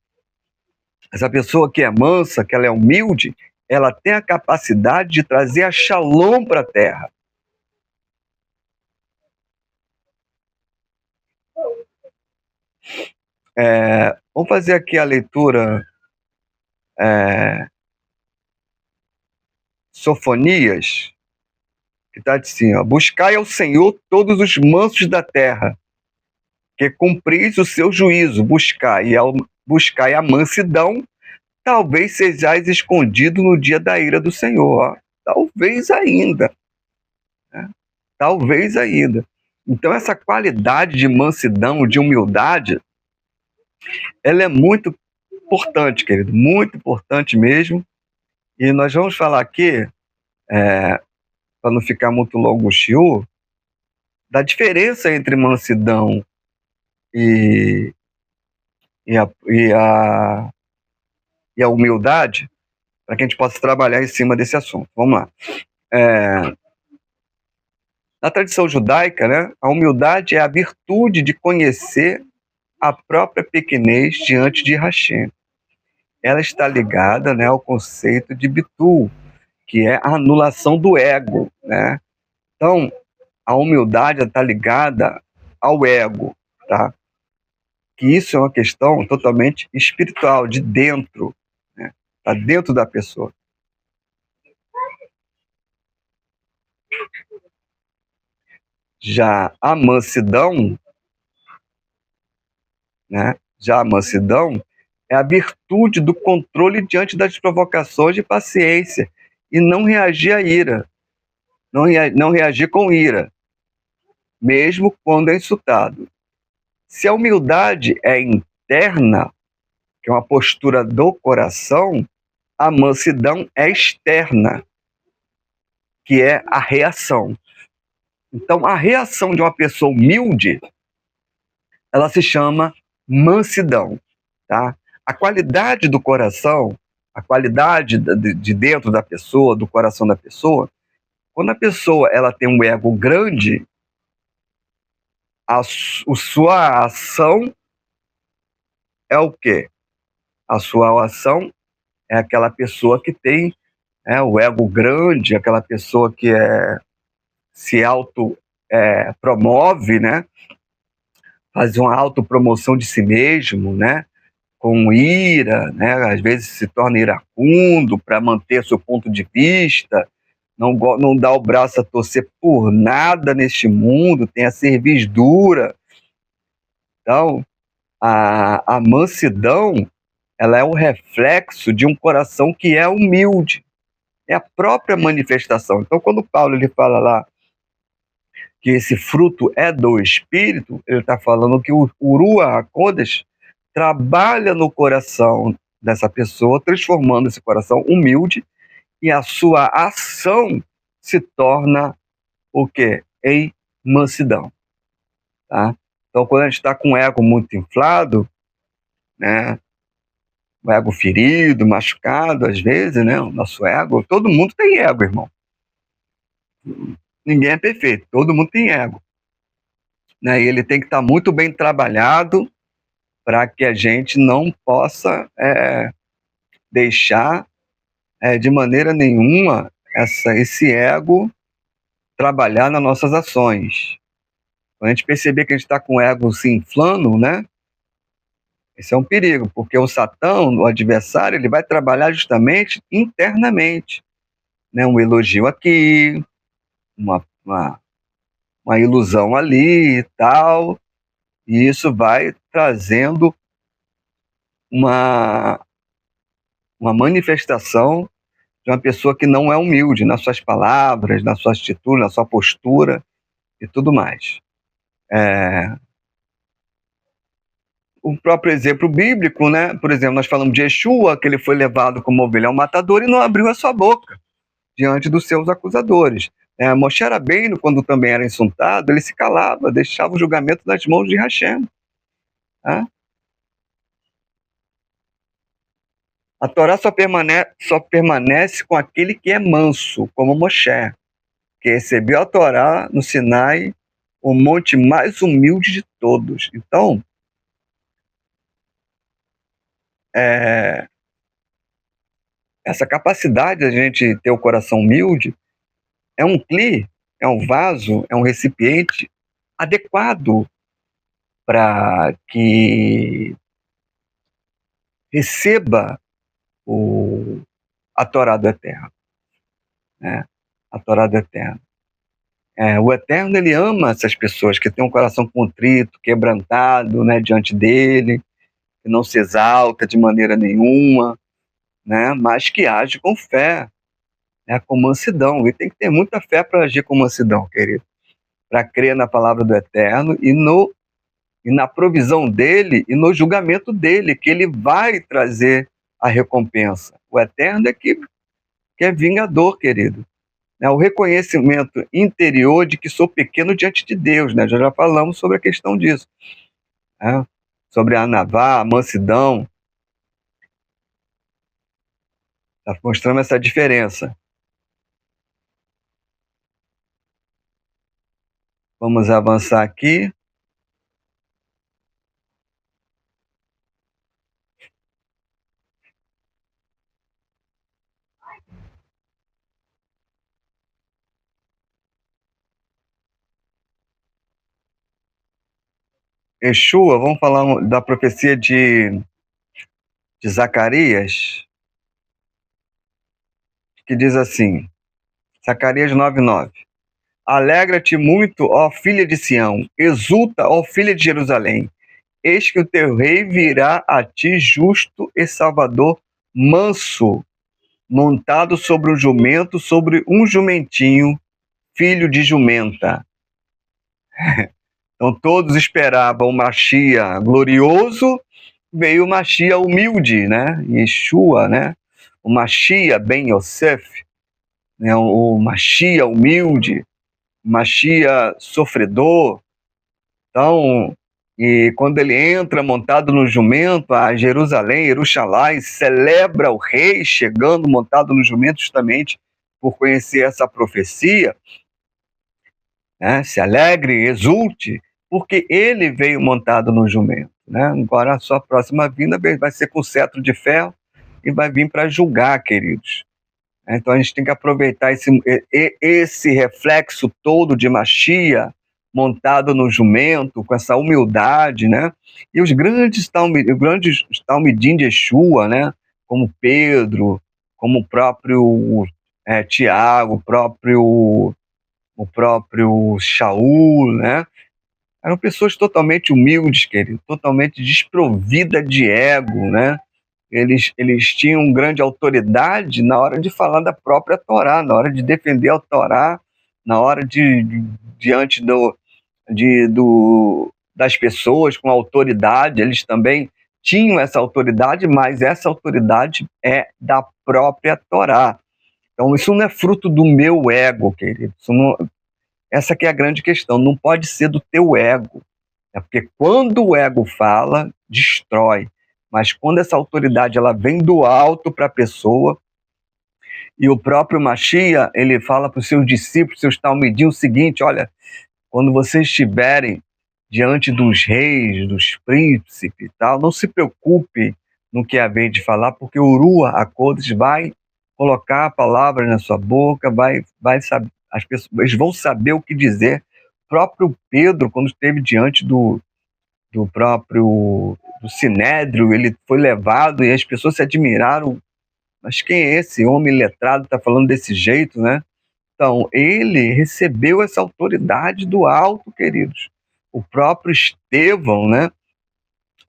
A: essa pessoa que é mansa, que ela é humilde, ela tem a capacidade de trazer a shalom para a terra. Vamos fazer aqui a leitura Sofonias, que está assim, ó, buscai ao Senhor todos os mansos da terra, que cumpris o seu juízo, buscai a mansidão, talvez sejais escondido no dia da ira do Senhor. Ó. Talvez ainda. Né? Talvez ainda. Então, essa qualidade de mansidão, de humildade, ela é muito importante, querido, muito importante mesmo. E nós vamos falar aqui, para não ficar muito longo o shiur, da diferença entre mansidão e a humildade, para que a gente possa trabalhar em cima desse assunto. Vamos lá. Na tradição judaica, né, a humildade é a virtude de conhecer a própria pequenez diante de Hashem. Ela está ligada, né, ao conceito de bitul, que é a anulação do ego. Né? Então, a humildade está ligada ao ego, tá? Que isso é uma questão totalmente espiritual, de dentro, né? Está dentro da pessoa. Já a mansidão, né? Já a mansidão é a virtude do controle diante das provocações de paciência e não reagir à ira, não reagir com ira, mesmo quando é insultado. Se a humildade é interna, que é uma postura do coração, a mansidão é externa, que é a reação. Então, a reação de uma pessoa humilde, ela se chama mansidão, tá? A qualidade do coração, a qualidade de dentro da pessoa, do coração da pessoa, quando a pessoa ela tem um ego grande, a sua ação é o quê? A sua ação é aquela pessoa que tem o ego grande, aquela pessoa que se auto promove, né? Faz uma autopromoção de si mesmo, né? Com ira, né? Às vezes se torna iracundo para manter seu ponto de vista, não dá o braço a torcer por nada neste mundo, tem a cerviz dura. Então, a mansidão, ela é o reflexo de um coração que é humilde, é a própria manifestação. Então, quando Paulo ele fala lá que esse fruto é do Espírito, ele está falando que o Ruach HaKodesh trabalha no coração dessa pessoa, transformando esse coração humilde, e a sua ação se torna o quê? Em mansidão. Tá? Então, quando a gente está com o ego muito inflado, né, o ego ferido, machucado, às vezes, né, o nosso ego, todo mundo tem ego, irmão. Ninguém é perfeito, todo mundo tem ego. Né, e ele tem que estar muito bem trabalhado para que a gente não possa deixar de maneira nenhuma esse ego trabalhar nas nossas ações. Quando a gente perceber que a gente está com o ego se inflando, né? Esse é um perigo, porque o Satã, o adversário, ele vai trabalhar justamente internamente. Né? Um elogio aqui, uma ilusão ali e tal, e isso vai trazendo uma manifestação de uma pessoa que não é humilde nas suas palavras, na sua atitude, na sua postura e tudo mais. O próprio exemplo bíblico, né? Por exemplo, nós falamos de Yeshua, que ele foi levado como ovelha ao matador e não abriu a sua boca diante dos seus acusadores. Moshe Rabbeinu, quando também era insultado, ele se calava, deixava o julgamento nas mãos de Hashem. Tá? A Torá só permanece com aquele que é manso, como Moshe, que recebeu a Torá no Sinai, o monte mais humilde de todos. Então, essa capacidade de a gente ter o coração humilde é um cli, é um vaso, é um recipiente adequado para que receba a Torá do Eterno. Né? A Torá do Eterno. O Eterno, ele ama essas pessoas que têm um coração contrito, quebrantado, né, diante dele, que não se exalta de maneira nenhuma, né, mas que age com fé, né, com mansidão. E tem que ter muita fé para agir com mansidão, querido. Para crer na palavra do Eterno e na provisão dele e no julgamento dele, que ele vai trazer a recompensa. O Eterno é que é vingador, querido. O reconhecimento interior de que sou pequeno diante de Deus, né? Já falamos sobre a questão disso. Né? Sobre a anavá, a mansidão. Está mostrando essa diferença. Vamos avançar aqui. Yeshua, vamos falar da profecia de Zacarias, que diz assim, Zacarias 9:9. Alegra-te muito, ó filha de Sião, exulta, ó filha de Jerusalém. Eis que o teu rei virá a ti justo e salvador, manso, montado sobre um jumento, sobre um jumentinho, filho de jumenta. Então todos esperavam o Mashiach glorioso, veio o Mashiach humilde, né? Yeshua, né? O Mashiach ben Yosef, né? O Mashiach humilde, o Mashiach sofredor. Então, e quando ele entra montado no jumento a Jerusalém, Jerusalém, celebra o rei chegando montado no jumento, justamente por conhecer essa profecia, né? Se alegre, exulte, porque ele veio montado no jumento, né? Agora a sua próxima vinda vai ser com cetro de ferro e vai vir para julgar, queridos. Então a gente tem que aproveitar esse reflexo todo de Mashiach montado no jumento, com essa humildade, né? E os grandes talmidim de Yeshua, né? Como Pedro, como o próprio Tiago, o próprio Shaul, né? Eram pessoas totalmente humildes, querido, totalmente desprovidas de ego, né? Eles tinham grande autoridade na hora de falar da própria Torá, na hora de defender a Torá, na hora diante das pessoas com autoridade, eles também tinham essa autoridade, mas essa autoridade é da própria Torá. Então isso não é fruto do meu ego, querido. Essa que é a grande questão, não pode ser do teu ego. Porque quando o ego fala, destrói. Mas quando essa autoridade ela vem do alto para a pessoa, e o próprio Mashiach, ele fala para os seus discípulos, seus talmidim, o seguinte: olha, quando vocês estiverem diante dos reis, dos príncipes e tal, não se preocupe no que é a vez de falar, porque o Rua HaKodesh vai colocar palavras na sua boca, vai saber, as pessoas eles vão saber o que dizer. O próprio Pedro, quando esteve diante do próprio do Sinédrio, ele foi levado e as pessoas se admiraram. Mas quem é esse homem letrado, está falando desse jeito, né? Então, ele recebeu essa autoridade do alto, queridos. O próprio Estevão, né?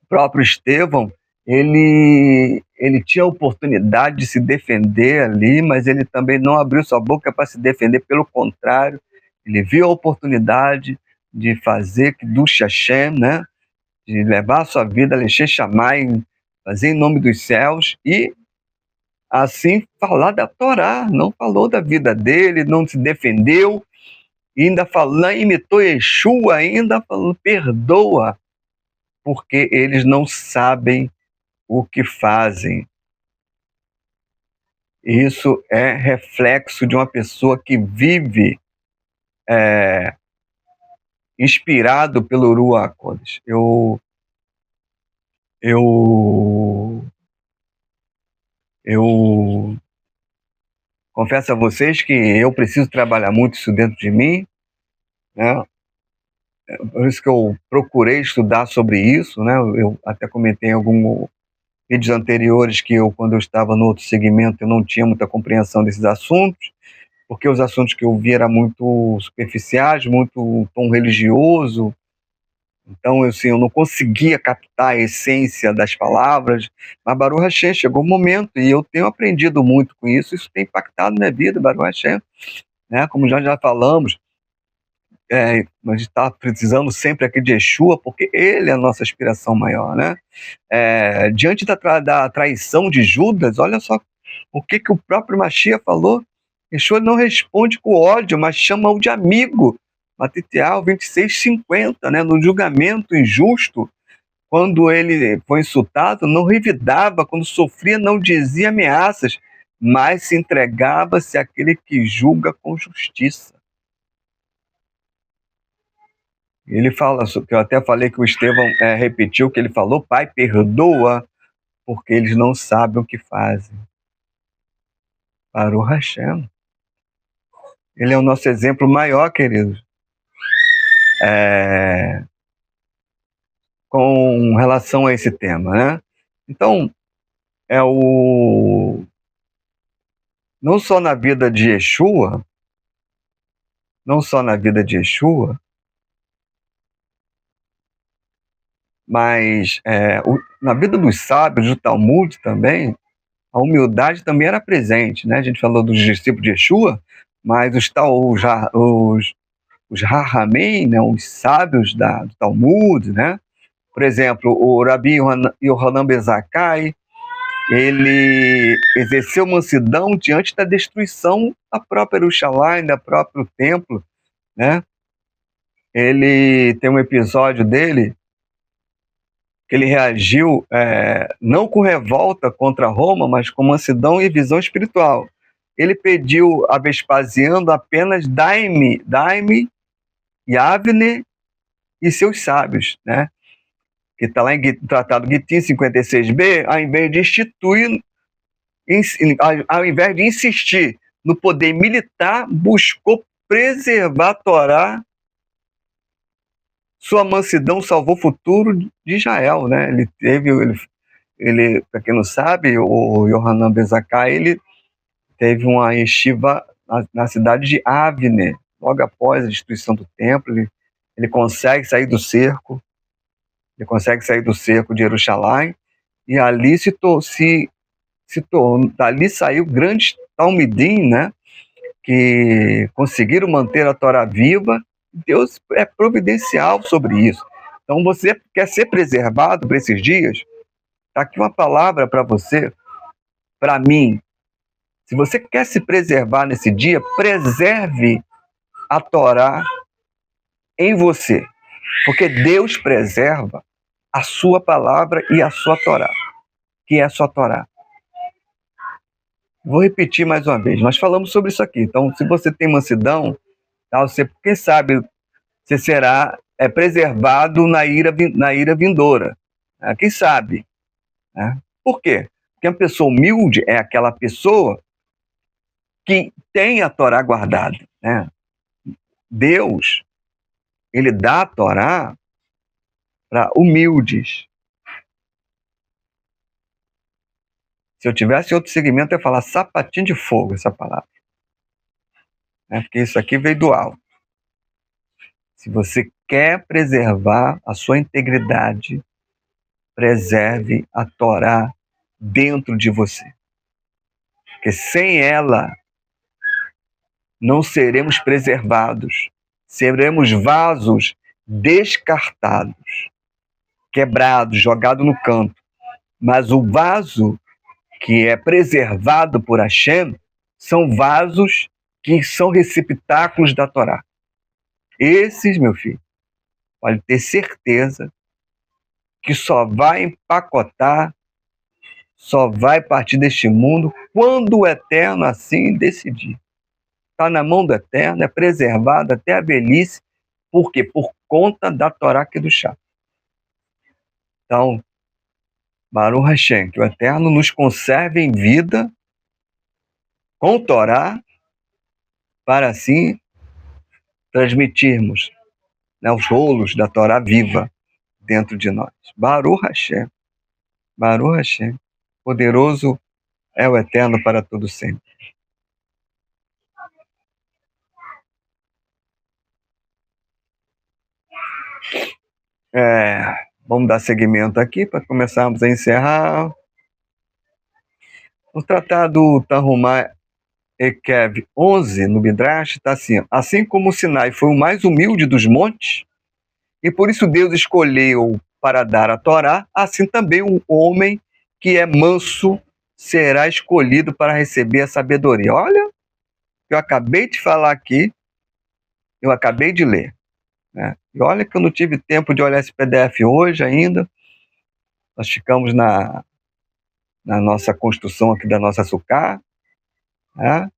A: O próprio Estevão, ele tinha a oportunidade de se defender ali, mas ele também não abriu sua boca para se defender, pelo contrário, ele viu a oportunidade de fazer do Hashem, né? De levar a sua vida, Alexê Shammai, fazer em nome dos céus e assim falar da Torá. Não falou da vida dele, não se defendeu, e ainda falando, imitou Yeshua, ainda falando, perdoa, porque eles não sabem o que fazem. Isso é reflexo de uma pessoa que vive inspirado pelo Ruach HaKodesh. Eu confesso a vocês que eu preciso trabalhar muito isso dentro de mim, né? Por isso que eu procurei estudar sobre isso, né? Eu até comentei em alguns vídeos anteriores que quando eu estava no outro segmento, eu não tinha muita compreensão desses assuntos, porque os assuntos que eu via eram muito superficiais, muito tom religioso. Então, assim, eu não conseguia captar a essência das palavras, mas Baruch Hashem, chegou o momento, e eu tenho aprendido muito com isso tem impactado minha vida, Baruch Hashem, né? Como já falamos, a gente está precisando sempre aqui de Yeshua, porque ele é a nossa aspiração maior, né? Diante da traição de Judas, olha só o que o próprio Mashiach falou. Yeshua não responde com ódio, mas chama-o de amigo. Matitial 26:50, né? No julgamento injusto, quando ele foi insultado, não revidava, quando sofria, não dizia ameaças, mas se entregava-se àquele que julga com justiça. Ele fala, que eu até falei que o Estevão repetiu o que ele falou: Pai, perdoa, porque eles não sabem o que fazem. Baruch Hashem. Ele é o nosso exemplo maior, queridos, com relação a esse tema, né? Então, não só na vida de Yeshua, mas na vida dos sábios, do Talmud também, a humildade também era presente, né? A gente falou dos discípulos de Yeshua, mas os Rahamim, né? Os sábios do Talmud, né? por exemplo, o Rabi Yohanan Ben Zakkai, ele exerceu mansidão diante da destruição da própria Jerusalém, do próprio templo, né? Ele tem um episódio dele que ele reagiu não com revolta contra Roma, mas com mansidão e visão espiritual. Ele pediu a Vespasiano apenas daime Yavne e seus sábios, né? Que está lá em Tratado Gitin 56b, ao invés de ao invés de insistir no poder militar, buscou preservar a Torá. Sua mansidão salvou o futuro de Israel, né? Ele, para quem não sabe, o Yohanan Ben Zakkai, ele teve uma yeshiva na cidade de Avner, logo após a destruição do templo. Ele consegue sair do cerco, de Jerusalém, e ali dali saiu grandes talmidim, né? Que conseguiram manter a Torá viva. Deus é providencial sobre isso. Então, você quer ser preservado para esses dias? Está aqui uma palavra para você, para mim. Se você quer se preservar nesse dia, preserve a Torá em você. Porque Deus preserva a sua palavra e a sua Torá, que é a sua Torá. Vou repetir mais uma vez. Nós falamos sobre isso aqui. Então, se você tem mansidão, tá, quem sabe você será preservado na ira vindoura. Né? Quem sabe? Né? Por quê? Porque uma pessoa humilde é aquela pessoa que tem a Torá guardada. Né? Deus, ele dá a Torá para humildes. Se eu tivesse outro segmento, eu ia falar sapatinho de fogo, essa palavra. Né? Porque isso aqui veio do alto. Se você quer preservar a sua integridade, preserve a Torá dentro de você. Porque sem ela, não seremos preservados. Seremos vasos descartados, quebrados, jogados no canto. Mas o vaso que é preservado por Hashem são vasos que são receptáculos da Torá. Esses, meu filho, pode ter certeza que só vai empacotar, só vai partir deste mundo quando o Eterno assim decidir. Está na mão do Eterno, é preservado até a velhice. Por quê? Por conta da Torá Kedushá. Então, Baruch Hashem, que o Eterno nos conserve em vida com Torá, para assim transmitirmos, né, os rolos da Torá viva dentro de nós. Baruch Hashem. Baruch Hashem. Poderoso é o Eterno para todo sempre. Vamos dar seguimento aqui para começarmos a encerrar. No Tratado Tanhumá Ekev 11, no Midrash, está assim: assim como o Sinai foi o mais humilde dos montes, e por isso Deus escolheu para dar a Torá, assim também o homem que é manso será escolhido para receber a sabedoria. Olha, eu acabei de falar aqui, eu acabei de ler. Né? E olha que eu não tive tempo de olhar esse PDF hoje ainda. Nós ficamos na nossa construção aqui da nossa sucá. Né?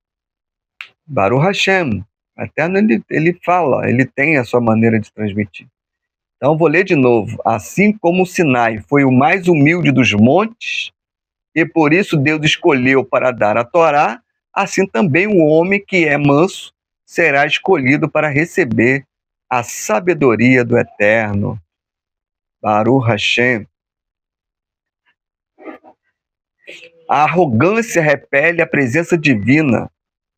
A: Baruch Hashem. Até ele fala, ele tem a sua maneira de transmitir. Então, vou ler de novo. Assim como o Sinai foi o mais humilde dos montes, e por isso Deus escolheu para dar a Torá, assim também o homem que é manso será escolhido para receber a sabedoria do Eterno. Baruch Hashem. A arrogância repele a presença divina,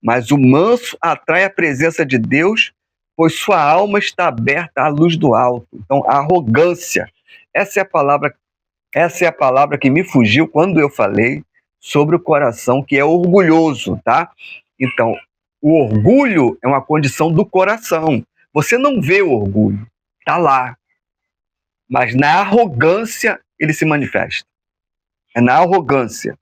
A: mas o manso atrai a presença de Deus, pois sua alma está aberta à luz do alto. Então, a arrogância, essa é a palavra que me fugiu quando eu falei sobre o coração que é orgulhoso, tá? Então, o orgulho é uma condição do coração. Você não vê o orgulho, tá lá. Mas na arrogância ele se manifesta. É na arrogância,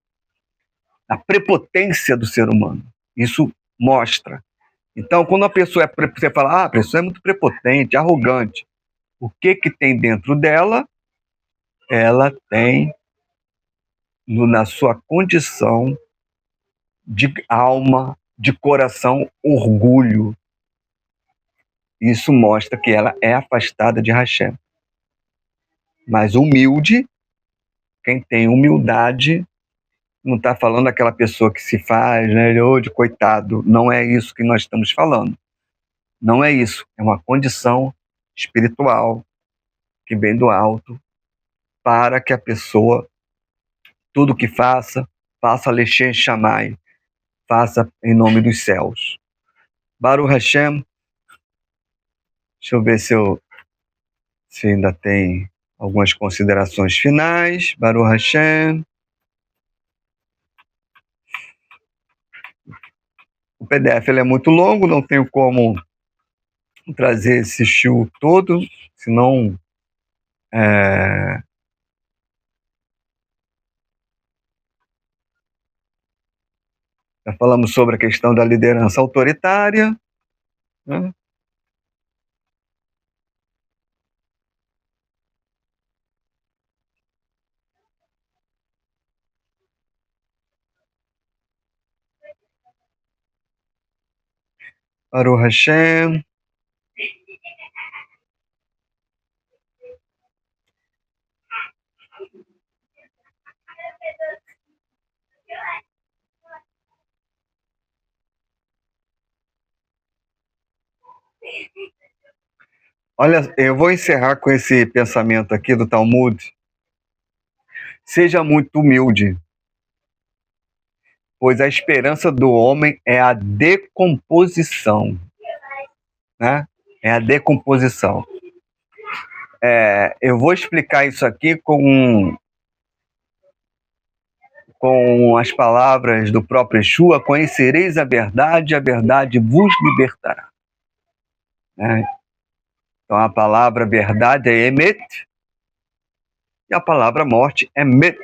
A: na prepotência do ser humano. Isso mostra. Então, quando a pessoa você fala, a pessoa é muito prepotente, arrogante, o que tem dentro dela? Ela tem, na sua condição de alma, de coração, orgulho. Isso mostra que ela é afastada de Hashem. Mas humilde, quem tem humildade, não está falando daquela pessoa que se faz, né, de coitado. Não é isso que nós estamos falando. Não é isso. É uma condição espiritual que vem do alto para que a pessoa, tudo que faça, faça Lechem Shammai, faça em nome dos céus. Baruch Hashem. Deixa eu ver se ainda tem algumas considerações finais. Baruch Hashem. O PDF ele é muito longo, não tenho como trazer esse shiur todo, senão já falamos sobre a questão da liderança autoritária, né? Baruch Hashem. Olha, eu vou encerrar com esse pensamento aqui do Talmud. Seja muito humilde, pois a esperança do homem é a decomposição, né? É a decomposição. Eu vou explicar isso aqui com as palavras do próprio Yeshua: conhecereis a verdade vos libertará. Né? Então a palavra verdade é emet, e a palavra morte é met.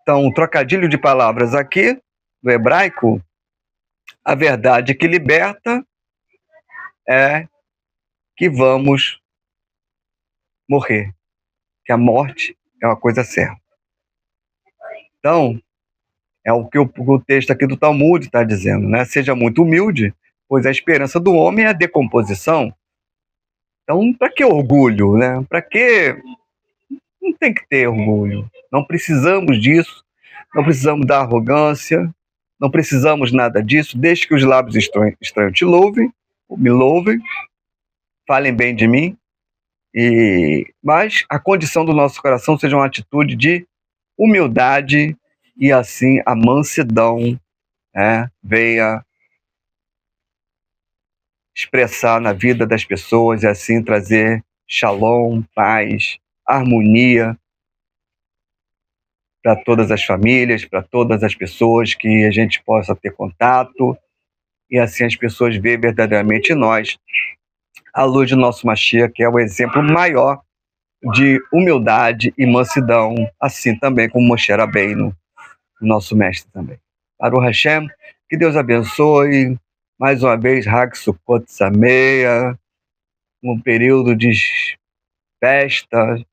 A: Então, um trocadilho de palavras aqui, do hebraico, a verdade que liberta é que vamos morrer, que a morte é uma coisa certa. Então, é o que o texto aqui do Talmud está dizendo, né? Seja muito humilde, pois a esperança do homem é a decomposição. Então, para que orgulho, né? Para que... Não tem que ter orgulho. Não precisamos disso. Não precisamos da arrogância. Não precisamos nada disso. Deixe que os lábios estranhos te louvem, me louvem, falem bem de mim. Mas a condição do nosso coração seja uma atitude de humildade e assim a mansidão, né, venha expressar na vida das pessoas e assim trazer shalom, paz, harmonia para todas as famílias, para todas as pessoas, que a gente possa ter contato e assim as pessoas veem verdadeiramente em nós a luz do nosso Mashiach, que é o exemplo maior de humildade e mansidão, assim também como Moshe Rabbeinu, nosso mestre também. Baruch Hashem, que Deus abençoe. Mais uma vez, Hag Sukkot Sameach, um período de festa,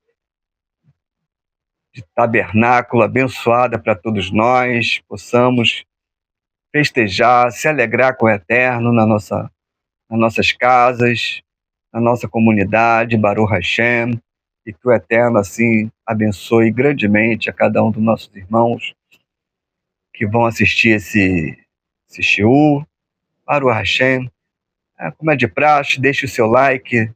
A: de tabernáculo abençoada para todos nós, possamos festejar, se alegrar com o Eterno nas nossas casas, na nossa comunidade, Baruch Hashem, e que o Eterno assim abençoe grandemente a cada um dos nossos irmãos que vão assistir esse shiur. Baruch Hashem. Como é de praxe, deixe o seu like,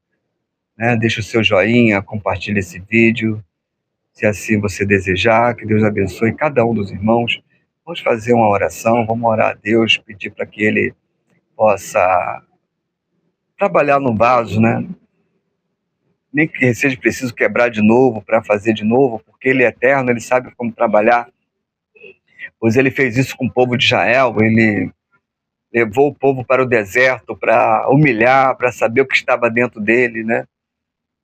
A: né? Deixe o seu joinha, compartilhe esse vídeo, se assim você desejar. Que Deus abençoe cada um dos irmãos. Vamos fazer uma oração, vamos orar a Deus, pedir para que Ele possa trabalhar no vaso, né? Nem que seja preciso quebrar de novo para fazer de novo, porque Ele é eterno, Ele sabe como trabalhar. Pois Ele fez isso com o povo de Israel, Ele levou o povo para o deserto para humilhar, para saber o que estava dentro dele, né?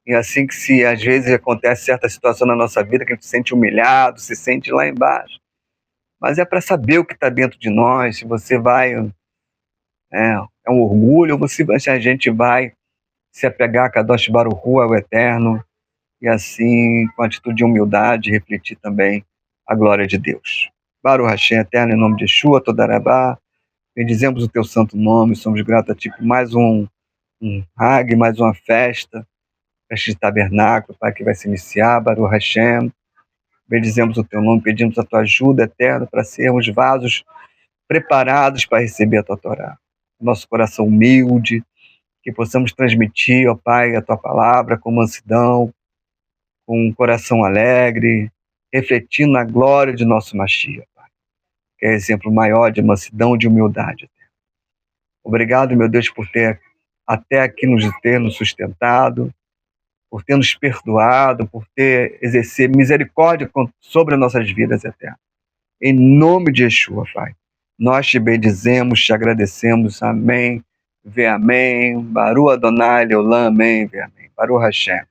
A: E assim que se às vezes acontece certa situação na nossa vida que a gente se sente humilhado, se sente lá embaixo. Mas é para saber o que está dentro de nós, se você vai, é um orgulho, ou se a gente vai se apegar a Kadosh Baruch Hu, ao Eterno, e assim, com atitude de humildade, refletir também a glória de Deus. Baruch Hashem, Eterno, em nome de Yeshua, Todarabá, bendizemos o teu santo nome, somos gratos a ti por mais um Hag, mais uma festa de tabernáculo, Pai, que vai se iniciar, Baruch Hashem. Bendizemos o teu nome, pedimos a tua ajuda eterna para sermos vasos preparados para receber a tua Torá. Nosso coração humilde, que possamos transmitir, ó Pai, a tua palavra com mansidão, com um coração alegre, refletindo a glória de nosso Mashiach, Pai, que é exemplo maior de mansidão e de humildade. Obrigado, meu Deus, por ter até aqui nos sustentado, por ter nos perdoado, por ter exercido misericórdia sobre as nossas vidas eternas. Em nome de Yeshua, Pai, nós te bendizemos, te agradecemos. Amém. Vê amém. Baruch Adonai Leolam, amém. Vê amém. Baruch Hashem.